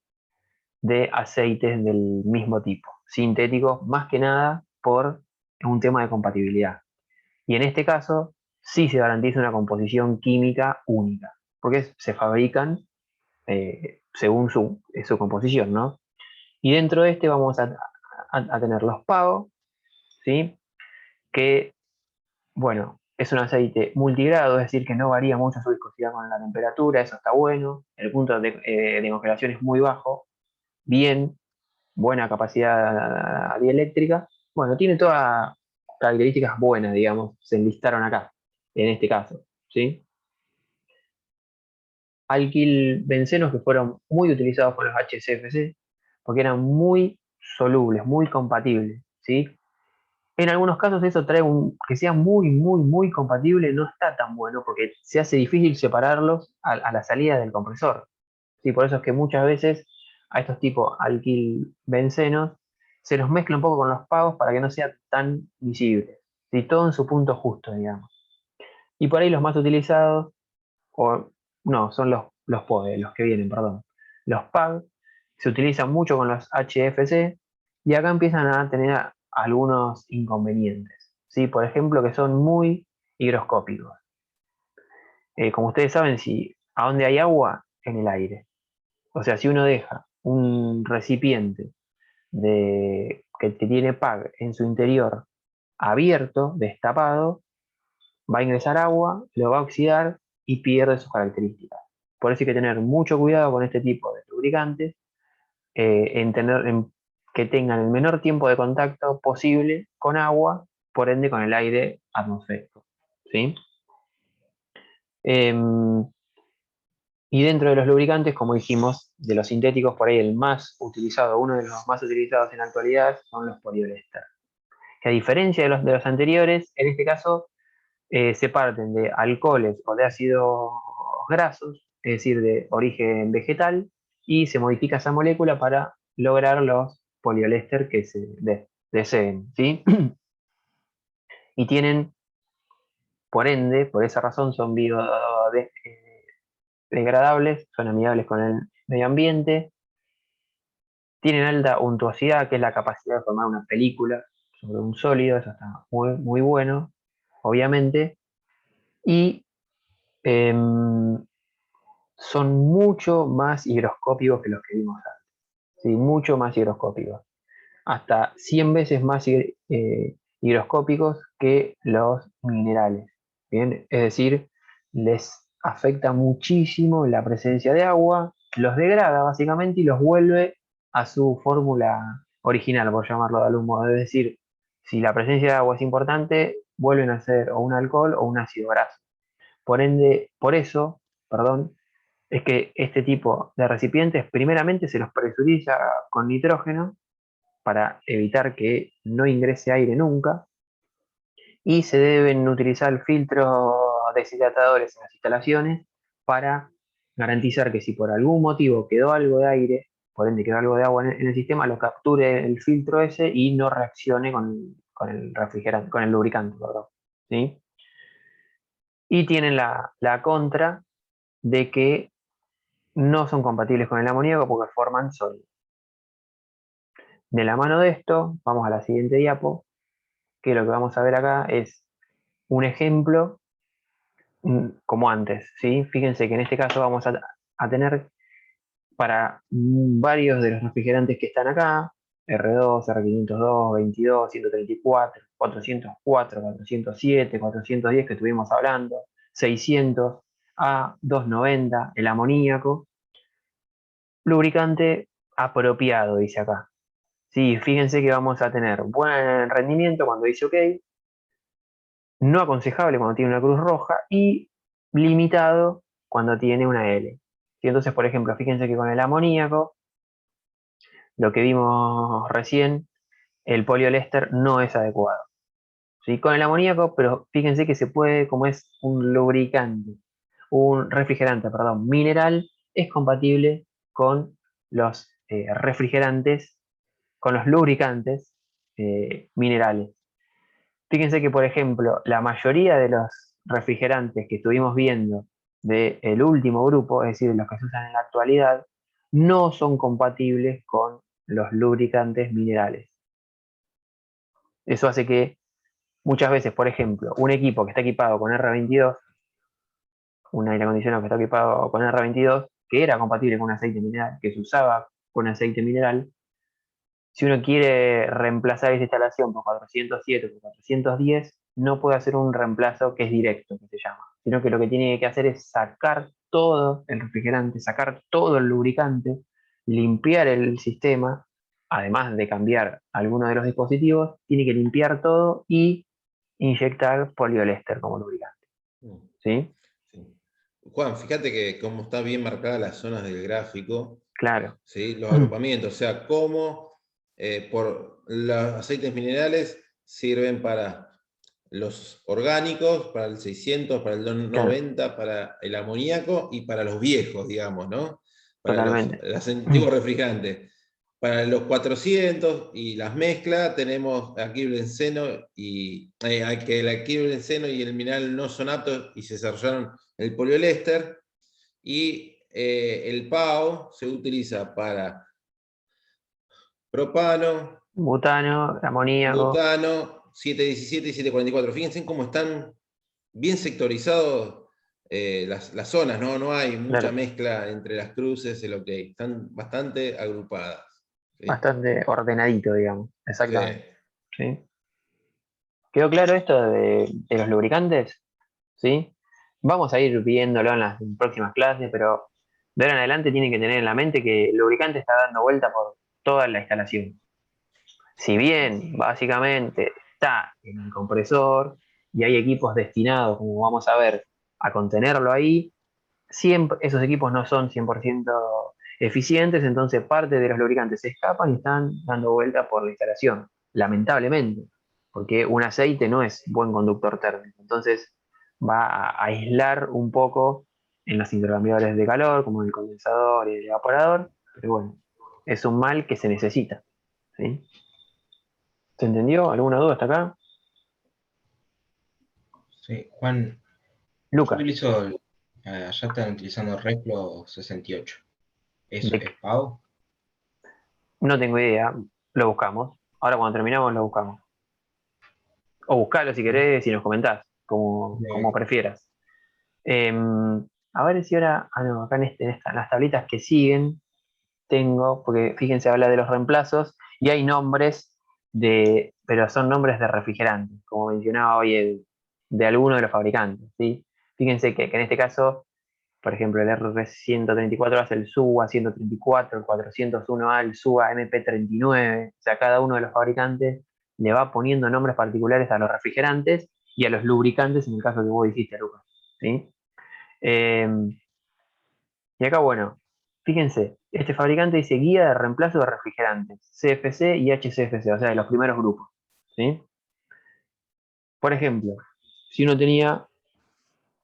de aceites del mismo tipo, sintéticos más que nada por un tema de compatibilidad. Y en este caso sí se garantiza una composición química única, porque se fabrican según su composición, ¿no? Y dentro de este vamos a tener los PAO, ¿sí? Que, bueno, es un aceite multigrado, es decir, que no varía mucho su viscosidad con la temperatura, eso está bueno, el punto de congelación es muy bajo, bien, buena capacidad dieléctrica. Bueno, tiene todas características buenas, digamos, se enlistaron acá, en este caso, ¿sí? Alquilbencenos que fueron muy utilizados con los HCFC, porque eran muy solubles, muy compatibles, ¿sí? En algunos casos eso trae que sea muy compatible, no está tan bueno, porque se hace difícil separarlos a la salida del compresor. Sí, por eso es que muchas veces a estos tipos alquilbencenos se los mezcla un poco con los pagos para que no sea tan visible. Sí, todo en su punto justo, digamos. Y por ahí los más utilizados, o no, son los POE, los que vienen, perdón. Los PAG se utilizan mucho con los HFC y acá empiezan a tener algunos inconvenientes. ¿Sí? Por ejemplo, que son muy higroscópicos. Como ustedes saben, si a dónde hay agua, en el aire. O sea, si uno deja un recipiente que tiene PAG en su interior abierto, destapado, va a ingresar agua, lo va a oxidar y pierde sus características. Por eso hay que tener mucho cuidado con este tipo de lubricantes, en que tengan el menor tiempo de contacto posible con agua, por ende con el aire atmosférico. ¿Sí? Em, Y dentro de los lubricantes, como dijimos, de los sintéticos, por ahí el más utilizado, uno de los más utilizados en la actualidad, son los poliéster. Que a diferencia de los anteriores, en este caso se parten de alcoholes o de ácidos grasos, es decir, de origen vegetal, y se modifica esa molécula para lograr los poliéster que se deseen, ¿sí? Y tienen, por ende, por esa razón, son biodegradables, son amigables con el medio ambiente. Tienen alta untuosidad, que es la capacidad de formar una película sobre un sólido, eso está muy bueno, obviamente. Y son mucho más higroscópicos que los que vimos antes. ¿Sí? Mucho más higroscópicos. Hasta 100 veces más higroscópicos que los minerales. ¿Bien? Es decir, les afecta muchísimo la presencia de agua, los degrada básicamente y los vuelve a su fórmula original, por llamarlo de algún modo. Es decir, si la presencia de agua es importante, vuelven a ser o un alcohol o un ácido graso. Por ende, por eso, perdón, es que este tipo de recipientes primeramente se los presuriza con nitrógeno para evitar que no ingrese aire nunca, y se deben utilizar filtros deshidratadores en las instalaciones para garantizar que si por algún motivo quedó algo de aire, por ende quedó algo de agua en el sistema, lo capture el filtro ese y no reaccione con el refrigerante, con el lubricante, perdón. ¿Sí? Y tienen la contra de que no son compatibles con el amoníaco porque forman sólidos. De la mano de esto, vamos a la siguiente diapo, que lo que vamos a ver acá es un ejemplo como antes, ¿sí? Fíjense que en este caso vamos a tener para varios de los refrigerantes que están acá, R2, R502, 22, 134, 404, 407, 410 que estuvimos hablando, 600, A290, el amoníaco, lubricante apropiado, dice acá. Sí, fíjense que vamos a tener buen rendimiento cuando dice OK, no aconsejable cuando tiene una cruz roja y limitado cuando tiene una L. Y entonces, por ejemplo, fíjense que con el amoníaco, lo que vimos recién, el poliéster no es adecuado. ¿Sí? Con el amoníaco, pero fíjense que se puede, como es un lubricante, un refrigerante, perdón, mineral, es compatible con los refrigerantes, con los lubricantes minerales. Fíjense que, por ejemplo, la mayoría de los refrigerantes que estuvimos viendo del último grupo, es decir, los que se usan en la actualidad, no son compatibles con los lubricantes minerales. Eso hace que muchas veces, por ejemplo, un equipo que está equipado con R22, un aire acondicionado que está equipado con R22, que era compatible con un aceite mineral, que se usaba con aceite mineral, si uno quiere reemplazar esa instalación por 407 o por 410, no puede hacer un reemplazo que es directo, que se llama, sino que lo que tiene que hacer es sacar todo el refrigerante, sacar todo el lubricante, limpiar el sistema, además de cambiar algunos de los dispositivos, tiene que limpiar todo y inyectar poliéster como lubricante. Mm. ¿Sí? Sí. Juan, fíjate que cómo está bien marcadas las zonas del gráfico, Claro. ¿sí? Los agrupamientos, o sea, cómo por los aceites minerales sirven para los orgánicos, para el 600, para el Claro, 290, para el amoníaco y para los viejos, digamos, ¿no? Para totalmente. los antiguos refrigerantes. Para los 400 y las mezclas tenemos aquí el benceno y que el benceno y el mineral no son aptos y se desarrollaron el poliéster. Y el PAO se utiliza para propano, Butano, amoníaco, butano, 717 y 744. Fíjense cómo están bien sectorizados las zonas, ¿no? No hay mucha claro, mezcla entre las cruces, el OK. Están bastante agrupadas. ¿Sí? bastante ordenadito, digamos. Sí. Exactamente. ¿Sí? ¿Quedó claro esto de los lubricantes? ¿Sí? Vamos a ir viéndolo en las próximas clases, pero de ahora en adelante tienen que tener en la mente que el lubricante está dando vuelta por toda la instalación. Si bien básicamente está en el compresor y hay equipos destinados, como vamos a ver, a contenerlo ahí, siempre, esos equipos no son 100% eficientes, entonces parte de los lubricantes se escapan y están dando vuelta por la instalación, lamentablemente, porque un aceite no es buen conductor térmico, entonces va a aislar un poco en los intercambiadores de calor, como el condensador y el evaporador, pero bueno, es un mal que se necesita. ¿Sí? ¿Se entendió? ¿Alguna duda hasta acá? Sí, Juan, yo Lucas, utilizo, allá están utilizando Reflo 68. ¿Eso de, es PAO? no tengo idea, lo buscamos. Ahora cuando terminamos lo buscamos. O buscalo si querés y nos comentás, como prefieras. Eh, a ver si ahora, no, acá en las tablitas que siguen tengo, porque fíjense, habla de los reemplazos y hay nombres pero son nombres de refrigerantes, como mencionaba hoy de alguno de los fabricantes, ¿sí? Fíjense que en este caso, por ejemplo, el R134 hace el SUA 134, el 401A, el SUA MP39, o sea, cada uno de los fabricantes le va poniendo nombres particulares a los refrigerantes y a los lubricantes, en el caso que vos dijiste, Lucas, ¿sí? Eh, y acá, bueno, fíjense, este fabricante dice guía de reemplazo de refrigerantes, CFC y HCFC, o sea, de los primeros grupos, ¿sí? Por ejemplo, si uno tenía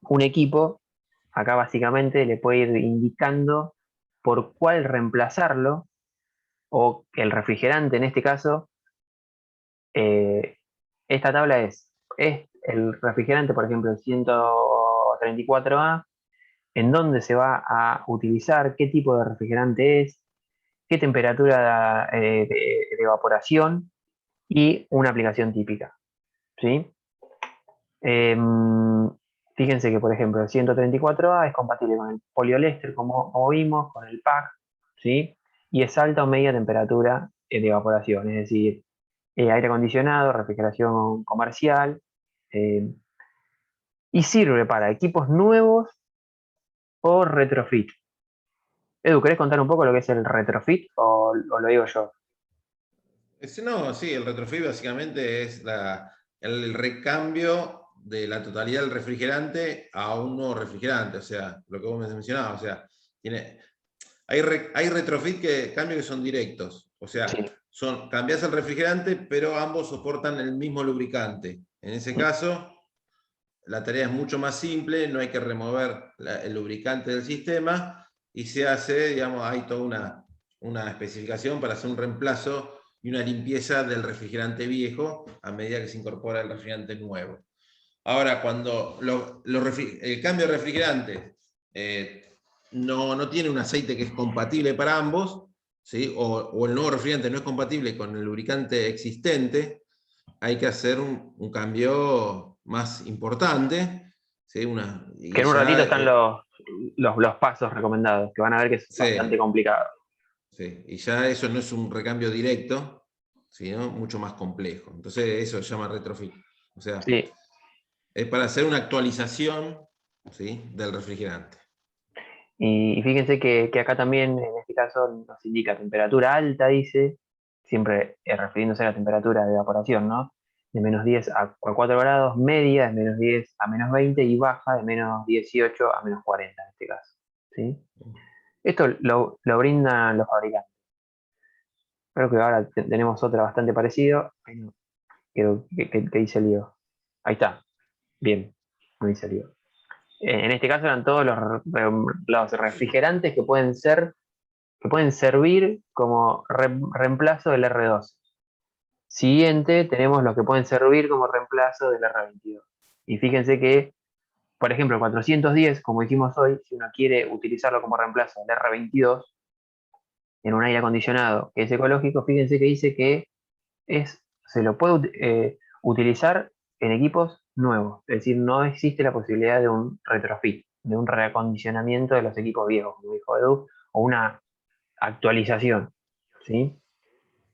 un equipo, acá básicamente le puede ir indicando por cuál reemplazarlo, o que el refrigerante en este caso, eh, esta tabla es el refrigerante, por ejemplo, el 134A, en dónde se va a utilizar, qué tipo de refrigerante es, qué temperatura de evaporación y una aplicación típica, ¿sí? Em, Fíjense que, por ejemplo, el 134A es compatible con el poliéster, como vimos, con el PAC, ¿sí? Y es alta o media temperatura de evaporación, es decir, aire acondicionado, refrigeración comercial, eh, y sirve para equipos nuevos o retrofit. Edu, ¿querés contar un poco lo que es el retrofit o lo digo yo? No, sí, el retrofit básicamente es el recambio de la totalidad del refrigerante a un nuevo refrigerante, o sea, lo que vos me mencionabas, o sea, hay retrofit cambios que son directos, o sea, Sí, cambias el refrigerante, pero ambos soportan el mismo lubricante. En ese caso, la tarea es mucho más simple, no hay que remover el lubricante del sistema y se hace, digamos, hay toda una especificación para hacer un reemplazo y una limpieza del refrigerante viejo a medida que se incorpora el refrigerante nuevo. Ahora, cuando el cambio de refrigerante no tiene un aceite que es compatible para ambos, ¿sí? o el nuevo refrigerante no es compatible con el lubricante existente, hay que hacer un cambio más importante, ¿sí? que Y en un ratito ya, están los pasos recomendados, que van a ver que es sí, bastante complicado. sí, y ya eso no es un recambio directo, sino mucho más complejo. Entonces eso se llama retrofit. O sea, Sí, es para hacer una actualización, ¿sí?, del refrigerante. y fíjense que acá también, en este caso, nos indica temperatura alta, dice, siempre refiriéndose a la temperatura de evaporación, ¿no? De -10 a 4 grados, media de -10 a -20 y baja de -18 a -40 en este caso, ¿sí? Esto lo brindan los fabricantes. Creo que ahora tenemos otra bastante parecido. Ay, no, que dice el lío. Ahí está, bien, no dice el lío. En este caso eran todos los refrigerantes que pueden servir como reemplazo del R2. Siguiente, tenemos los que pueden servir como reemplazo del R22. Y fíjense que, por ejemplo, el 410, como dijimos hoy, si uno quiere utilizarlo como reemplazo del R22 en un aire acondicionado que es ecológico, fíjense que dice que se lo puede utilizar en equipos nuevos. Es decir, no existe la posibilidad de un retrofit, de un reacondicionamiento de los equipos viejos, como dijo Edu, o una actualización, ¿sí?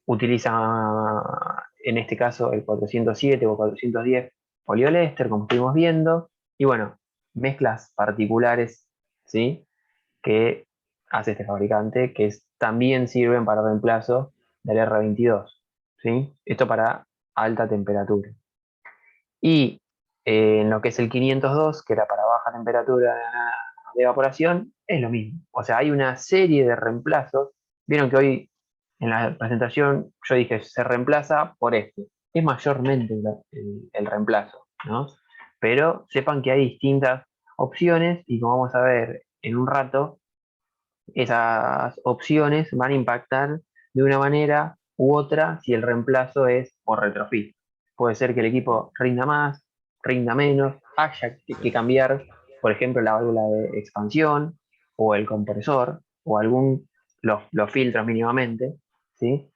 Utiliza en este caso el 407 o 410 poliéster, como estuvimos viendo, y bueno, mezclas particulares, ¿sí? Que hace este fabricante, también sirven para reemplazo del R22, ¿sí? Esto para alta temperatura. Y en lo que es el 502, que era para baja temperatura de evaporación, es lo mismo. O sea, hay una serie de reemplazos. Vieron que hoy en la presentación yo dije, se reemplaza por este. Es mayormente el reemplazo, ¿no? Pero sepan que hay distintas opciones y como vamos a ver en un rato, esas opciones van a impactar de una manera u otra si el reemplazo es por retrofit. Puede ser que el equipo rinda más, rinda menos, haya que cambiar, por ejemplo, la válvula de expansión o el compresor o los filtros mínimamente, ¿sí?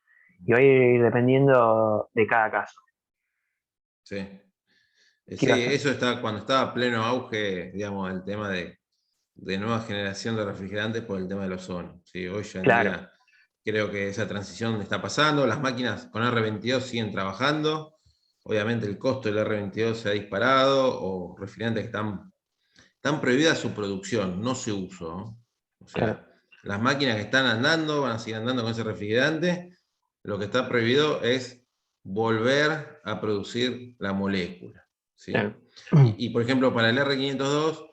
Y va a ir dependiendo de cada caso. Sí. ¿Qué Sí, ibas a- eso está cuando estaba a pleno auge, digamos, el tema de nueva generación de refrigerantes por el tema del ozono. ¿Sí? Hoy ya en Claro, día creo que esa transición está pasando, las máquinas con R22 siguen trabajando, obviamente el costo del R22 se ha disparado, o refrigerantes que están prohibidas su producción, no su uso, ¿no? O claro, sea, las máquinas que están andando van a seguir andando con ese refrigerante, lo que está prohibido es volver a producir la molécula, claro. ¿sí? Por ejemplo, para el R502,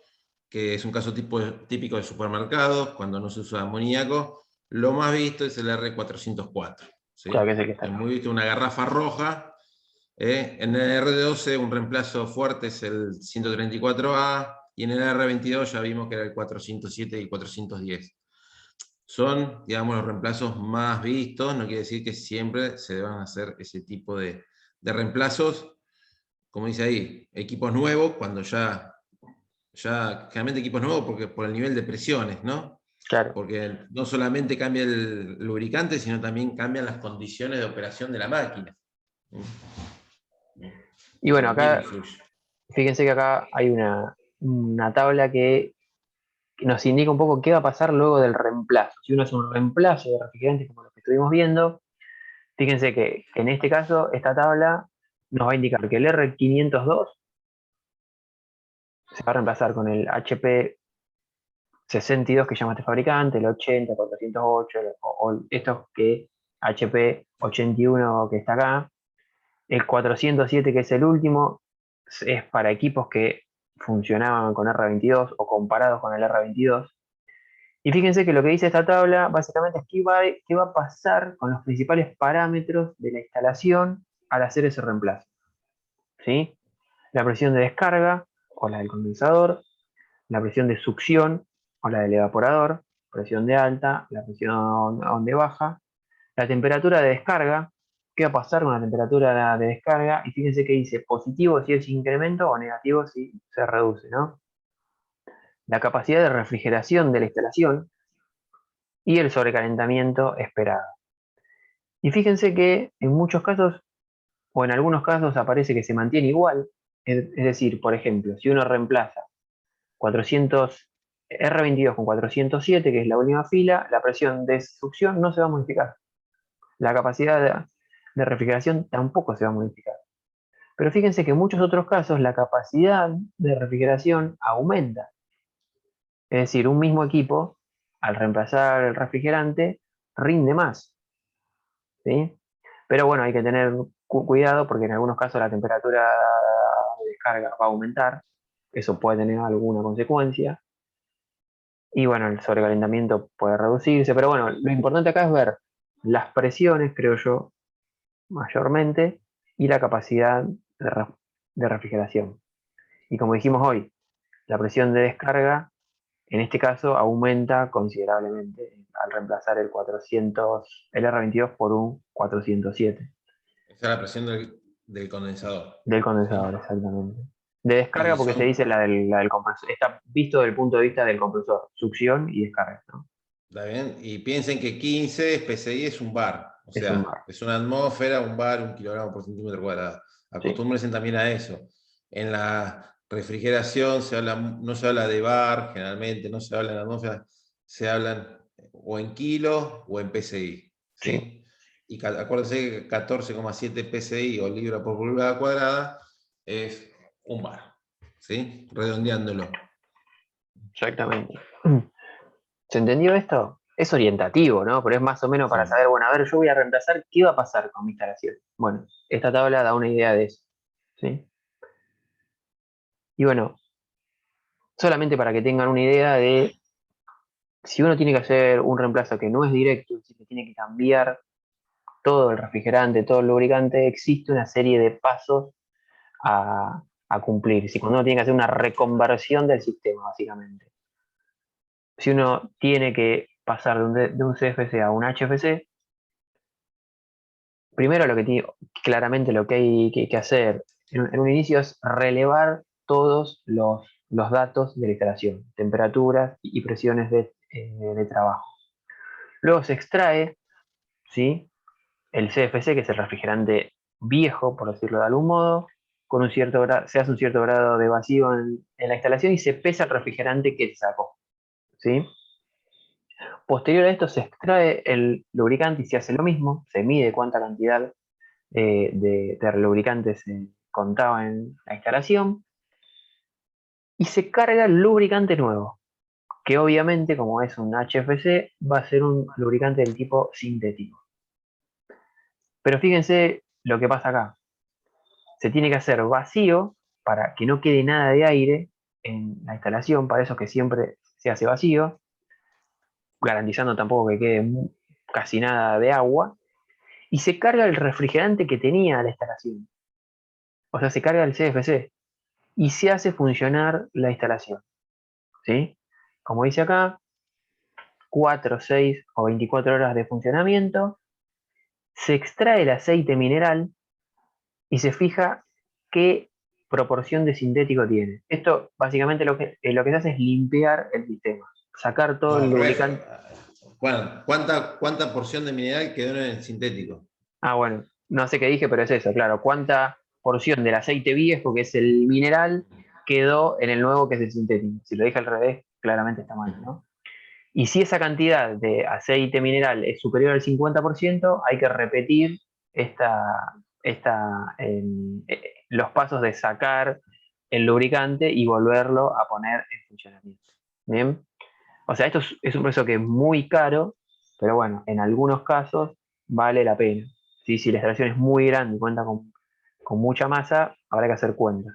que es un caso típico de supermercados, cuando no se usa amoníaco, lo más visto es el R404, Claro ¿sí? que es el que está Es acá. muy visto una garrafa roja. En el R12 un reemplazo fuerte es el 134A, y en el R22 ya vimos que era el 407 y 410. Son, digamos, los reemplazos más vistos, no quiere decir que siempre se deban hacer ese tipo de reemplazos, como dice ahí, equipos nuevos, cuando ya generalmente equipos nuevos porque por el nivel de presiones, ¿no? Claro. Porque no solamente cambia el lubricante, sino también cambian las condiciones de operación de la máquina. Y Eso bueno, también acá, influye. fíjense que acá hay una tabla que nos indica un poco qué va a pasar luego del reemplazo. Si uno hace un reemplazo de refrigerantes como los que estuvimos viendo, fíjense que en este caso, esta tabla nos va a indicar que el R502 se va a reemplazar con el HP 62 que llama este fabricante, el 80, 408, o estos que HP 81 que está acá. El 407 que es el último es para equipos que funcionaban con R22 o comparados con el R22. Y fíjense que lo que dice esta tabla básicamente es qué va a pasar con los principales parámetros de la instalación al hacer ese reemplazo. ¿Sí? La presión de descarga o la del condensador, la presión de succión o la del evaporador, presión de alta, la presión de baja, la temperatura de descarga, qué va a pasar con la temperatura de descarga, y fíjense que dice positivo si es incremento o negativo si se reduce, ¿no? La capacidad de refrigeración de la instalación y el sobrecalentamiento esperado. Y fíjense que en muchos casos, o en algunos casos, aparece que se mantiene igual, es decir, por ejemplo, si uno reemplaza 400 R22 con 407, que es la última fila, la presión de succión no se va a modificar. La capacidad de refrigeración tampoco se va a modificar. Pero fíjense que en muchos otros casos la capacidad de refrigeración aumenta. Es decir, un mismo equipo, al reemplazar el refrigerante, rinde más. ¿Sí? Pero bueno, hay que tener cuidado porque en algunos casos la temperatura de descarga va a aumentar. Eso puede tener alguna consecuencia. Y bueno, el sobrecalentamiento puede reducirse. Pero bueno, lo importante acá es ver las presiones, creo yo, mayormente, y la capacidad de refrigeración. Y como dijimos hoy, la presión de descarga, en este caso, aumenta considerablemente al reemplazar el R22 por un 407 Esa es la presión del condensador. del ¿Sí? condensador, exactamente. De descarga Y porque se son, dice la del compresor, está visto desde el punto de vista del compresor, succión y descarga, ¿no? ¿está bien? Y piensen que 15 PSI es un bar, o Es un sea, bar, es una atmósfera, un bar, 1 kilogramo por centímetro cuadrado. sí, Acostúmbrense también a eso. En la refrigeración no se habla de bar, generalmente no se habla en atmósfera, se hablan o en kilos o en PSI. sí. ¿Sí? Y acuérdense que 14,7 PSI o libra por pulgada cuadrada es un bar. ¿Sí? Redondeándolo. Exactamente. ¿Se entendió esto? Es orientativo, ¿no? Pero es más o menos para Sí. saber, bueno, a ver, yo voy a reemplazar, ¿qué va a pasar con mi instalación? Bueno, esta tabla da una idea de eso, ¿sí? Y bueno, solamente para que tengan una idea de si uno tiene que hacer un reemplazo que no es directo, si se tiene que cambiar todo el refrigerante, todo el lubricante, existe una serie de pasos a cumplir. Si cuando uno tiene que hacer una reconversión del sistema, básicamente. Si uno tiene que pasar de un CFC a un HFC, primero lo que tiene, claramente lo que hay que hacer en un inicio es relevar todos los datos de la instalación, temperaturas y presiones de trabajo. Luego se extrae, ¿sí?, el CFC, que es el refrigerante viejo, por decirlo de algún modo, con un cierto se hace un cierto grado de vacío en la instalación y se pesa el refrigerante que se sacó, ¿sí? Posterior a esto se extrae el lubricante y se hace lo mismo, se mide cuánta cantidad de lubricante se contaba en la instalación y se carga el lubricante nuevo, que obviamente como es un HFC va a ser un lubricante del tipo sintético. Pero fíjense lo que pasa acá. Se tiene que hacer vacío para que no quede nada de aire en la instalación, para eso que siempre se hace vacío, garantizando tampoco que quede casi nada de agua, y se carga el refrigerante que tenía la instalación. O sea, se carga el CFC y se hace funcionar la instalación. ¿Sí? Como dice acá, 4, 6 o 24 horas de funcionamiento, se extrae el aceite mineral y se fija qué proporción de sintético tiene. Esto básicamente lo que se hace es limpiar el sistema. sacar todo No, el al revés. lubricante. Bueno, ¿cuánta porción de mineral quedó en el sintético? Ah, bueno, no sé qué dije, pero es eso, claro. ¿Cuánta porción del aceite viejo, que es el mineral, quedó en el nuevo, que es el sintético? Si lo dije al revés, claramente está mal, ¿no? Y si esa cantidad de aceite mineral es superior al 50%, hay que repetir los pasos de sacar el lubricante y volverlo a poner en funcionamiento. ¿Bien? O sea, esto es un proceso que es muy caro, pero bueno, en algunos casos vale la pena. ¿Sí? Si la instalación es muy grande y cuenta con mucha masa, habrá que hacer cuentas.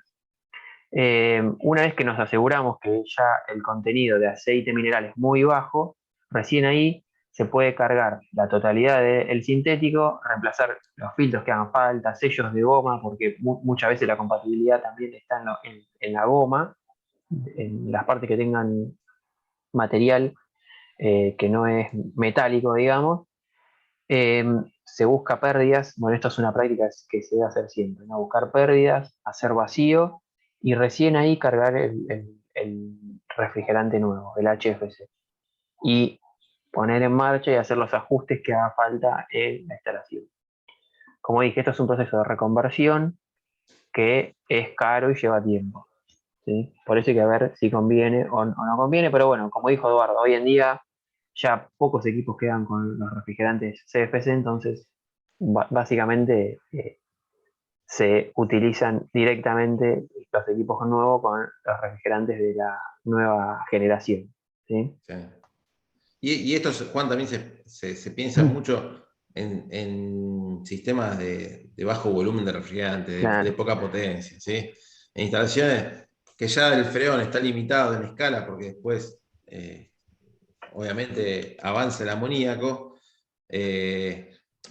Una vez que nos aseguramos que ya el contenido de aceite mineral es muy bajo, recién ahí se puede cargar la totalidad del sintético, reemplazar los filtros que hagan falta, sellos de goma, porque muchas veces la compatibilidad también está en la goma, en las partes que tengan material que no es metálico, digamos. Eh, Se busca pérdidas, bueno, esto es una práctica que se debe hacer siempre, ¿no? Buscar pérdidas, hacer vacío y recién ahí cargar el refrigerante nuevo, el HFC. Y poner en marcha y hacer los ajustes que haga falta en la instalación. Como dije, esto es un proceso de reconversión que es caro y lleva tiempo. ¿Sí? Por eso hay que ver si conviene o no conviene, pero bueno, como dijo Eduardo, hoy en día ya pocos equipos quedan con los refrigerantes CFC, entonces básicamente se utilizan directamente los equipos nuevos con los refrigerantes de la nueva generación. ¿Sí? Sí. Y esto, Juan, también se piensa mucho en sistemas de bajo volumen de refrigerante, de Claro, poca potencia, ¿sí? En instalaciones que ya el freón está limitado en escala, porque después, obviamente, avanza el amoníaco.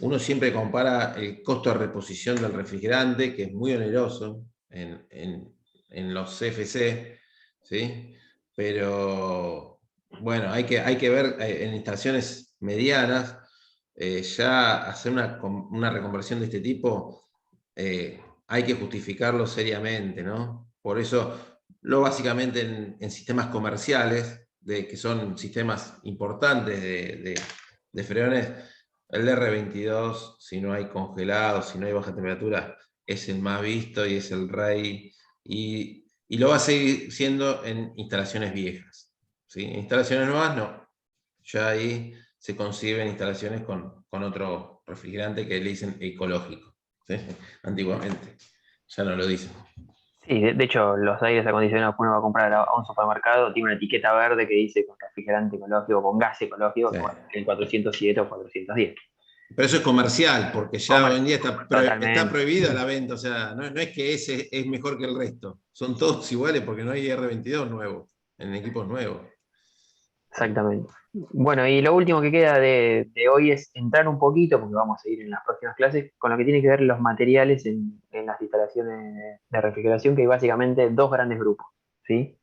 Uno siempre compara el costo de reposición del refrigerante, que es muy oneroso en los CFC, ¿sí? Pero bueno, hay que ver en instalaciones medianas, ya hacer una reconversión de este tipo, hay que justificarlo seriamente, ¿no? Por eso, lo básicamente en sistemas comerciales, que son sistemas importantes de freones, el R22, si no hay congelado, si no hay baja temperatura, es el más visto y es el rey, y lo va a seguir siendo en instalaciones viejas. ¿Sí? En instalaciones nuevas no. Ya ahí se conciben instalaciones con otro refrigerante que le dicen ecológico. ¿Sí? Antiguamente. Ya no lo dicen. sí, de hecho los aires acondicionados que uno va a comprar a un supermercado tiene una etiqueta verde que dice con refrigerante ecológico, con gas ecológico, Sí. bueno, el 407 o 410. Pero eso es comercial, porque ya hoy en día está Totalmente, prohibida la venta. O sea, no es que ese es mejor que el resto. Son todos iguales porque no hay R22 nuevos, en equipos nuevos. exactamente. Bueno, y lo último que queda de hoy es entrar un poquito, porque vamos a ir en las próximas clases, con lo que tiene que ver los materiales en las instalaciones de refrigeración, que hay básicamente dos grandes grupos, ¿sí?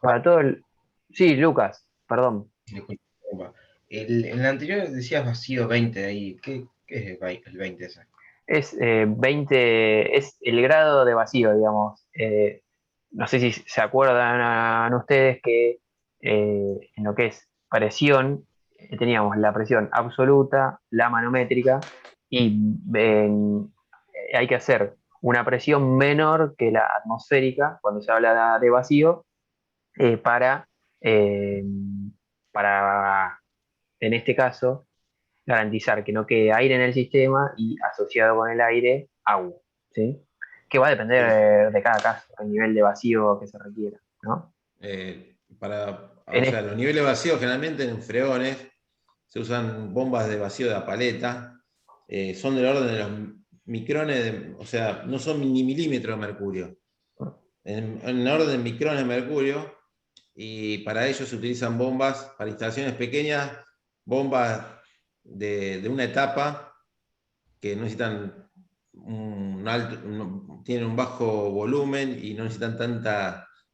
Para todo el... Sí, Lucas, perdón. Disculpa. En el anterior decías vacío 20 ahí. ¿Qué es el 20 ese? Es 20, es el grado de vacío, digamos. No sé si se acuerdan ustedes que en lo que es presión, teníamos la presión absoluta, la manométrica, y hay que hacer una presión menor que la atmosférica cuando se habla de vacío eh, para, eh, para, en este caso, garantizar que no quede aire en el sistema y asociado con el aire, agua, ¿sí? Que va a Sí. depender de cada caso, el nivel de vacío que se requiera, ¿no? O En sea, este, los niveles vacíos generalmente en freones se usan bombas de vacío de paleta, son del orden de los micrones, o sea, no son ni milímetros de mercurio, en el orden de micrones de mercurio, y para ello se utilizan bombas, para instalaciones pequeñas, bombas de una etapa que no necesitan tienen un bajo volumen y no necesitan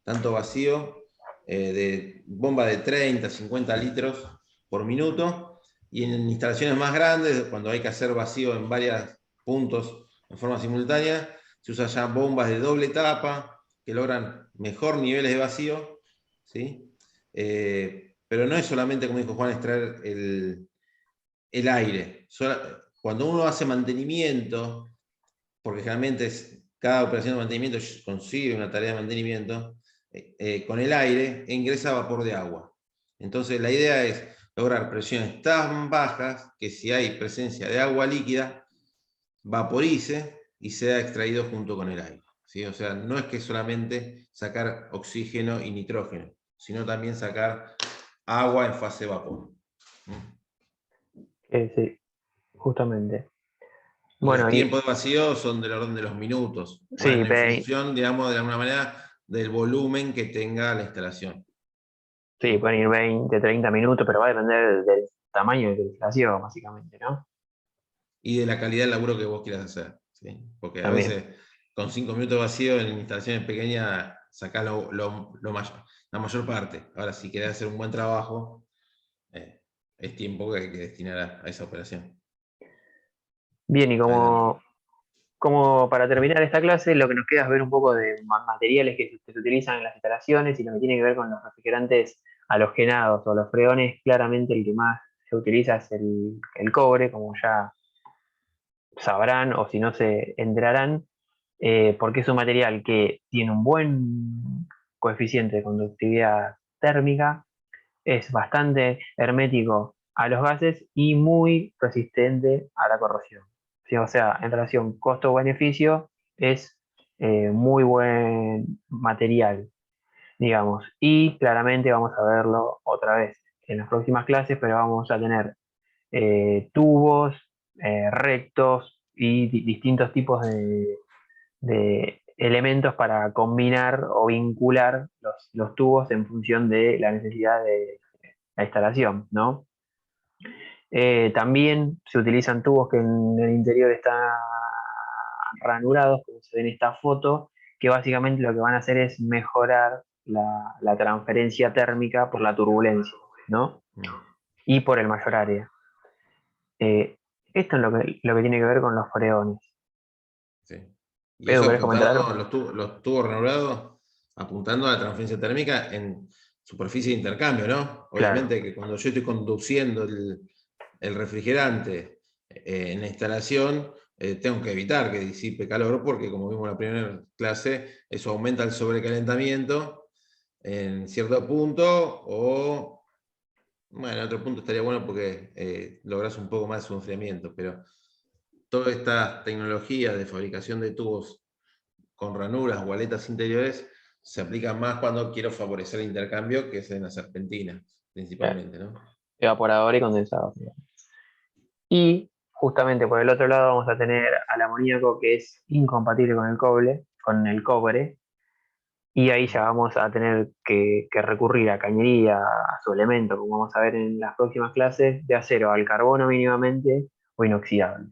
tanto vacío, de bomba de 30, 50 litros por minuto, y en instalaciones más grandes, cuando hay que hacer vacío en varios puntos en forma simultánea, se usan ya bombas de doble etapa que logran mejor niveles de vacío, ¿sí? pero no es solamente, como dijo Juan, extraer el aire. Cuando uno hace mantenimiento, porque generalmente cada operación de mantenimiento consigue una tarea de mantenimiento, con el aire ingresa vapor de agua. Entonces la idea es lograr presiones tan bajas que si hay presencia de agua líquida, vaporice y sea extraído junto con el aire. ¿Sí? O sea, no es que solamente sacar oxígeno y nitrógeno, sino también sacar agua en fase vapor. Sí, justamente. Y los Bueno, tiempos de vacío son del orden de los minutos. sí, Bueno, en función, digamos, de alguna manera, del volumen que tenga la instalación. sí, pueden ir 20, 30 minutos, pero va a depender del tamaño de la instalación, básicamente, ¿no? Y de la calidad del laburo que vos quieras hacer. ¿Sí? Porque a También. veces con 5 minutos de vacío en instalaciones pequeñas sacás la mayor parte. Ahora, si querés hacer un buen trabajo, es tiempo que hay que destinar a esa operación. Bien, y Adelante. como para terminar esta clase, lo que nos queda es ver un poco de materiales que se utilizan en las instalaciones y lo que tiene que ver con los refrigerantes halogenados o los freones. Claramente el que más se utiliza es el cobre, como ya sabrán o si no se enterarán, porque es un material que tiene un buen coeficiente de conductividad térmica, es bastante hermético a los gases y muy resistente a la corrosión. ¿Sí? O sea, en relación costo-beneficio es muy buen material, digamos. Y claramente vamos a verlo otra vez en las próximas clases, pero vamos a tener tubos, rectos y distintos tipos de elementos para combinar o vincular los tubos en función de la necesidad de la instalación, ¿no? También se utilizan tubos que en el interior están ranurados, como se ve en esta foto, que básicamente lo que van a hacer es mejorar la transferencia térmica por la turbulencia, ¿no? Y por el mayor área. Esto es lo que tiene que ver con los freones. Sí. Y Edu, eso ¿querés comentar algo? apuntado, los tubos ranurados, apuntando a la transferencia térmica en superficie de intercambio, ¿no? Claro, Obviamente que cuando yo estoy conduciendo el refrigerante en la instalación, tengo que evitar que disipe calor, porque como vimos en la primera clase, eso aumenta el sobrecalentamiento en cierto punto, o bueno, en otro punto estaría bueno porque logras un poco más de su enfriamiento, pero toda esta tecnología de fabricación de tubos con ranuras o aletas interiores se aplica más cuando quiero favorecer el intercambio, que es en las serpentinas, claro. principalmente, ¿no? Evaporador y condensador. Y justamente por el otro lado vamos a tener al amoníaco que es incompatible con el cobre, y ahí ya vamos a tener que recurrir a cañería, a su elemento, como vamos a ver en las próximas clases, de acero al carbono mínimamente o inoxidable.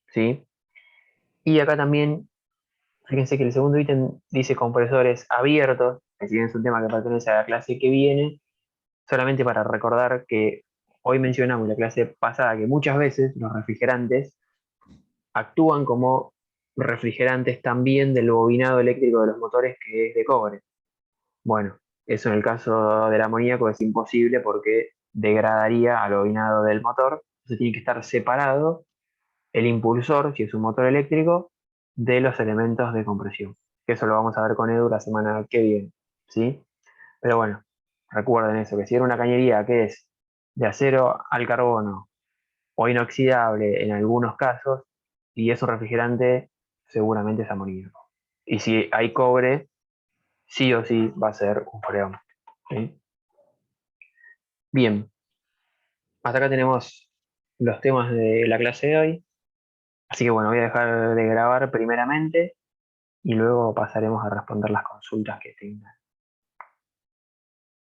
¿Sí? Y acá también, fíjense que el segundo ítem dice compresores abiertos, que si bien es un tema que pertenece a la clase que viene, solamente para recordar que hoy mencionamos en la clase pasada que muchas veces los refrigerantes actúan como refrigerantes también del bobinado eléctrico de los motores, que es de cobre. Bueno, eso en el caso del amoníaco es imposible porque degradaría al bobinado del motor. Entonces tiene que estar separado el impulsor, si es un motor eléctrico, de los elementos de compresión. Que eso lo vamos a ver con Edu la semana que viene, ¿sí? Pero bueno, recuerden eso, que si era una cañería que es de acero al carbono o inoxidable en algunos casos, y es un refrigerante, seguramente es amoníaco. Y si hay cobre, sí o sí va a ser un freón. ¿Sí? Bien, hasta acá tenemos los temas de la clase de hoy. Así que bueno, voy a dejar de grabar primeramente y luego pasaremos a responder las consultas que tengan.